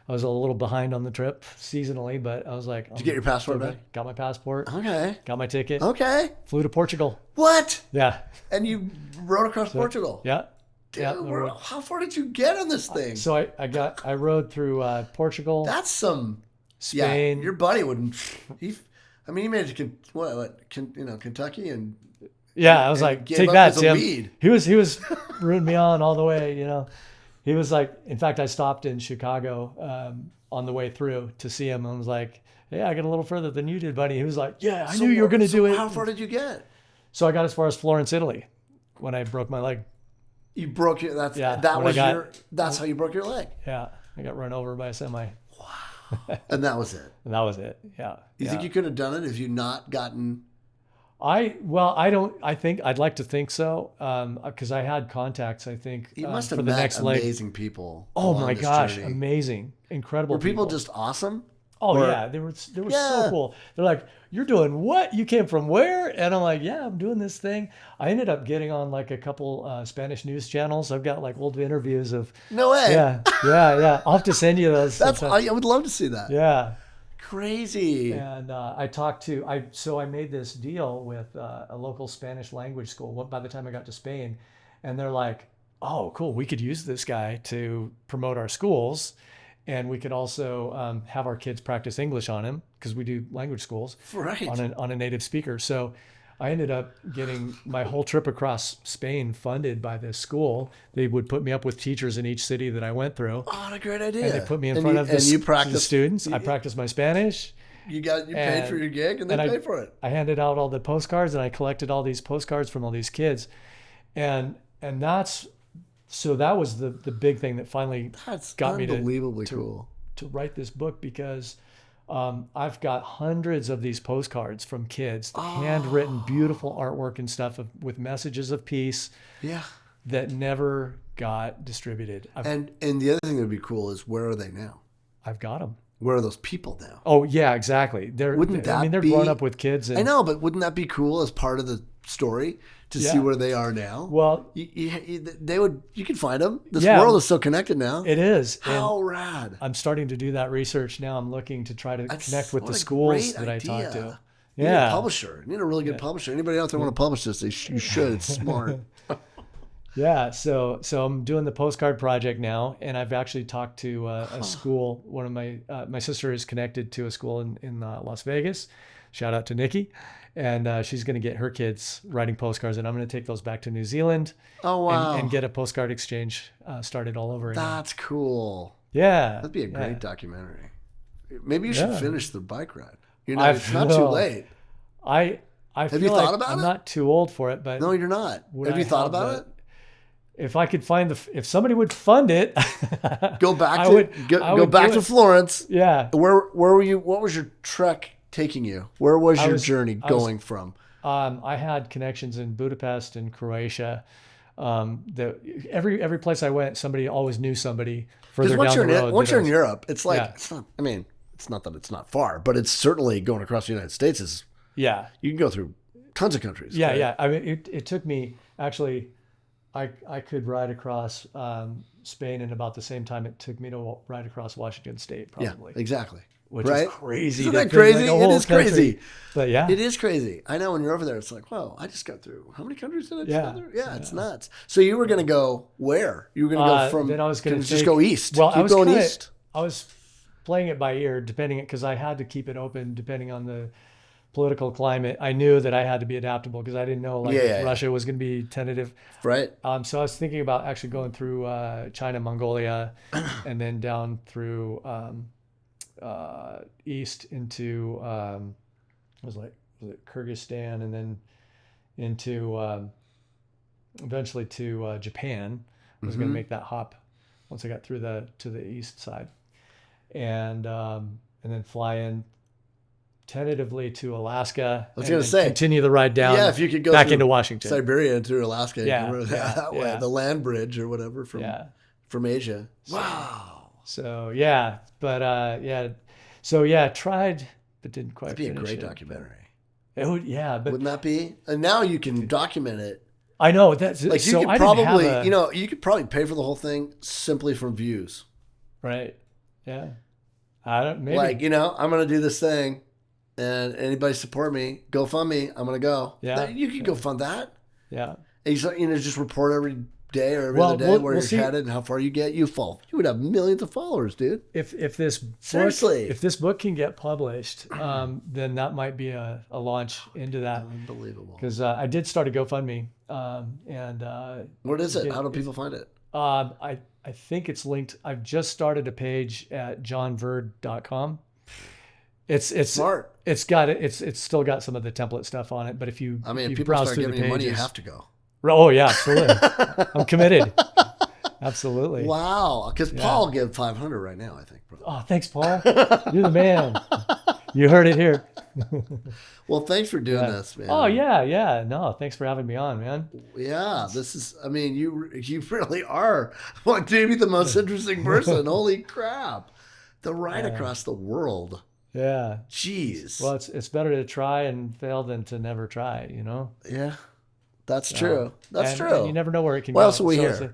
I was a little behind on the trip seasonally, but I was like, Did you get your passport back? Got my passport. Okay. Got my ticket. Okay. Flew to Portugal. What? Yeah. And you rode across Portugal? Yeah. Dude, Yeah. how far did you get on this thing? So I rode through Portugal, That's some... Spain. Yeah, your buddy wouldn't... He made it to Kentucky and... Yeah, I was like, gave take up that, as a Tim. weed. He was rooting me on all the way, He was like, in fact, I stopped in Chicago on the way through to see him, and was like, hey, I got a little further than you did, buddy. He was like, yeah, I knew you were going to do it. How far did you get? So I got as far as Florence, Italy, when I broke my leg. You broke your... That's how you broke your leg. Yeah, I got run over by a semi. And that was it. And that was it. Yeah. You think you could have done it if you not gotten... I think I'd like to think so, because I had contacts. I think You must for have the met next leg. amazing people. Oh along my this gosh, journey. amazing, incredible. Were people just awesome? Oh or- yeah, they were so cool. They're like, "You're doing what? You came from where?" And I'm like, "Yeah, I'm doing this thing." I ended up getting on like a couple Spanish news channels. I've got like old interviews of. No way. Yeah. I'll have to send you those. That's sometime. I would love to see that. Yeah. Crazy. And I made this deal with a local Spanish language school by the time I got to Spain, and they're like, oh, cool, we could use this guy to promote our schools, and we could also have our kids practice English on him, because we do language schools Right. on a native speaker. So I ended up getting my whole trip across Spain funded by this school. They would put me up with teachers in each city that I went through. Oh, what a great idea. And they put me in front of the students. I practiced my Spanish. You paid for your gig, and they paid for it. I handed out all the postcards, and I collected all these postcards from all these kids, and that was the big thing that finally got me unbelievably cool to write this book, because I've got hundreds of these postcards from kids, handwritten, beautiful artwork and stuff with messages of peace. Yeah. That never got distributed. And the other thing that would be cool is, where are they now? I've got them. Where are those people now? Oh yeah, exactly. They're grown up with kids. And, I know, but wouldn't that be cool as part of the story to see where they are now? Well, you can find them. This Yeah. world is so connected now. it is. How rad. I'm starting to do that research now. I'm looking to try to connect with what the a schools great that I talk idea. to. You need a Yeah. publisher. You need a really good publisher. Anybody out there want to publish this? You should. It's smart. Yeah. So I'm doing the postcard project now, and I've actually talked to a school. One of my sister is connected to a school in Las Vegas. Shout out to Nikki. And she's going to get her kids writing postcards, and I'm going to take those back to New Zealand. Oh, wow. And get a postcard exchange started all over again. That's cool. Yeah. That'd be a great documentary. Maybe you should finish the bike ride. It's not feel- too late. I feel you like thought about I'm it? not too old for it, but No, you're not. would Have I you thought have about it? if I could find if somebody would fund it, Go back I to would go back do to it. Florence. Yeah. Where were you? What was your trek taking you? Where was your journey I was- going from? I had connections in Budapest and Croatia. Every place I went, somebody always knew somebody further Because down the road. once that you're I in was- Europe, it's like Yeah. it's not. I mean, it's not that it's not far, but it's certainly going across the United States is. Yeah. You can go through tons of countries. Yeah, right? yeah. I mean, it took me actually. I could ride across Spain in about the same time it took me to ride across Washington State, probably. Yeah, exactly. which Right? is crazy. Isn't to that think, crazy? like, a It whole is country. crazy. But yeah, It is crazy. I know when you're over there, it's like, wow, I just got through. How many countries did I just Yeah. go through? Yeah, it's nuts. So you were going to go where? You were going to go from, then I was going to just go east. Well, Keep going east. I was playing it by ear, depending, because I had to keep it open depending on the political climate. I knew that I had to be adaptable because I didn't know if Russia was going to be tentative. Right. So I was thinking about actually going through China, Mongolia, and then down through east into was it Kyrgyzstan, and then into eventually to Japan. I was going to make that hop once I got through to the east side, and then fly in tentatively to Alaska. I was going to say, continue the ride down. Yeah, if you could go back through into Washington, Siberia and through Alaska, Yeah, you can go that way, the land bridge or whatever from Asia. Wow. So tried, but didn't quite. That'd be a finish great it. documentary. It would, but Wouldn't that be? And now you can document it. I know that's Like you so could I probably, didn't have you know, you could probably pay for the whole thing simply from views. right, yeah. I don't maybe Like, you know, I'm going to do this thing and anybody support me, GoFundMe, I'm going to go. Yeah. You could go fund that. yeah. And you just report every day or every other day where you're headed and how far you get. You would have millions of followers, dude. If this Seriously. if this book can get published, then that might be a launch into that. Unbelievable. Because I did start a GoFundMe, What is it? How do people find it? I think it's linked. I've just started a page at johnverd.com. It's Smart. It's got it. It's still got some of the template stuff on it. But if you If people browse start through giving the you money, you pages- have to go. Oh yeah, absolutely. I'm committed. Absolutely. Wow. Because Paul give 500 right now, I think. Oh, thanks, Paul. You're the man. You heard it here. Well, thanks for doing this, man. Oh yeah. No, thanks for having me on, man. Yeah, this is. I mean, you really are like maybe the most interesting person. Holy crap! The ride across the world. Yeah. Jeez. Well, it's better to try and fail than to never try. You know. Yeah, that's true. That's true. And you never know where it can What go. else are we So here? it's like,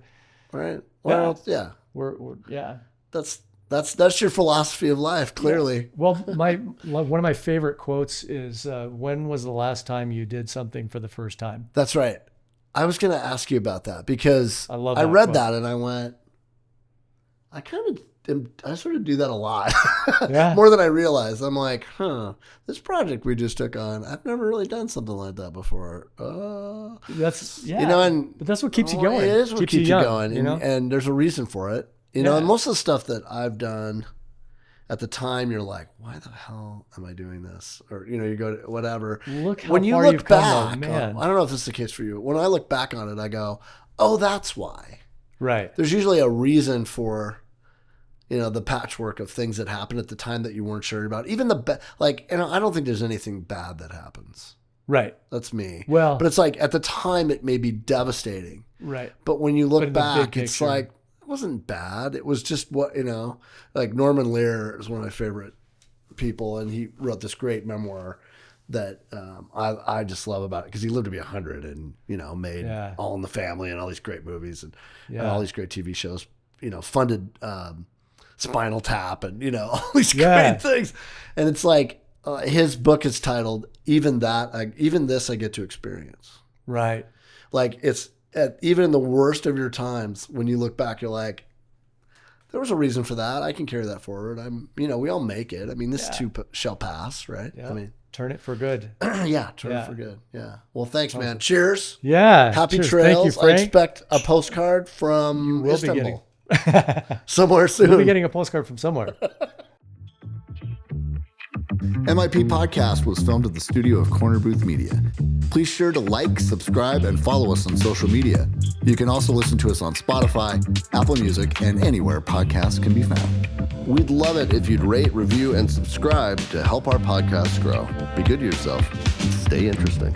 Right. Well, yeah. we're yeah. That's your philosophy of life, clearly. Well, one of my favorite quotes is, "When was the last time you did something for the first time?" That's right. I was going to ask you about that because I love I that read quote. that and I went, I sort of do that a lot. Yeah. More than I realized. I'm like, this project we just took on, I've never really done something like that before. That's but that's what keeps you going. It is what keeps you young, going. You know? And there's a reason for it. You know, and most of the stuff that I've done at the time, you're like, why the hell am I doing this? Or, you go to whatever. Look how when you far look you've come, back, though, man. I don't know if this is the case for you. When I look back on it, I go, oh, that's why. Right. There's usually a reason for, the patchwork of things that happened at the time that you weren't sure about. Even I don't think there's anything bad that happens. Right. That's me. Well, but it's like at the time it may be devastating. Right. But when you look in the back, big it's picture. like, it wasn't bad. It was just what, like Norman Lear is one of my favorite people. And he wrote this great memoir that I just love about it because he lived to be 100 and, made All in the Family and all these great movies and all these great TV shows, funded Spinal Tap and, all these great things. And it's like his book is titled, Even This I Get to Experience. Right. Like it's even in the worst of your times, when you look back, you're like, there was a reason for that. I can carry that forward. We all make it. I mean, this too shall pass, right? Yeah. I mean, turn it for good. turn it for good. Yeah. Well, thanks, man. Cheers. Yeah. Happy cheers. trails. Thank you, Frank. I expect a postcard from will Istanbul. be getting somewhere soon. We'll be getting a postcard from somewhere. MIP Podcast was filmed at the studio of Corner Booth Media. Please sure to like, subscribe, and follow us on social media. You can also listen to us on Spotify, Apple Music, and anywhere podcasts can be found. We'd love it if you'd rate, review, and subscribe to help our podcast grow. Be good to yourself. Stay interesting.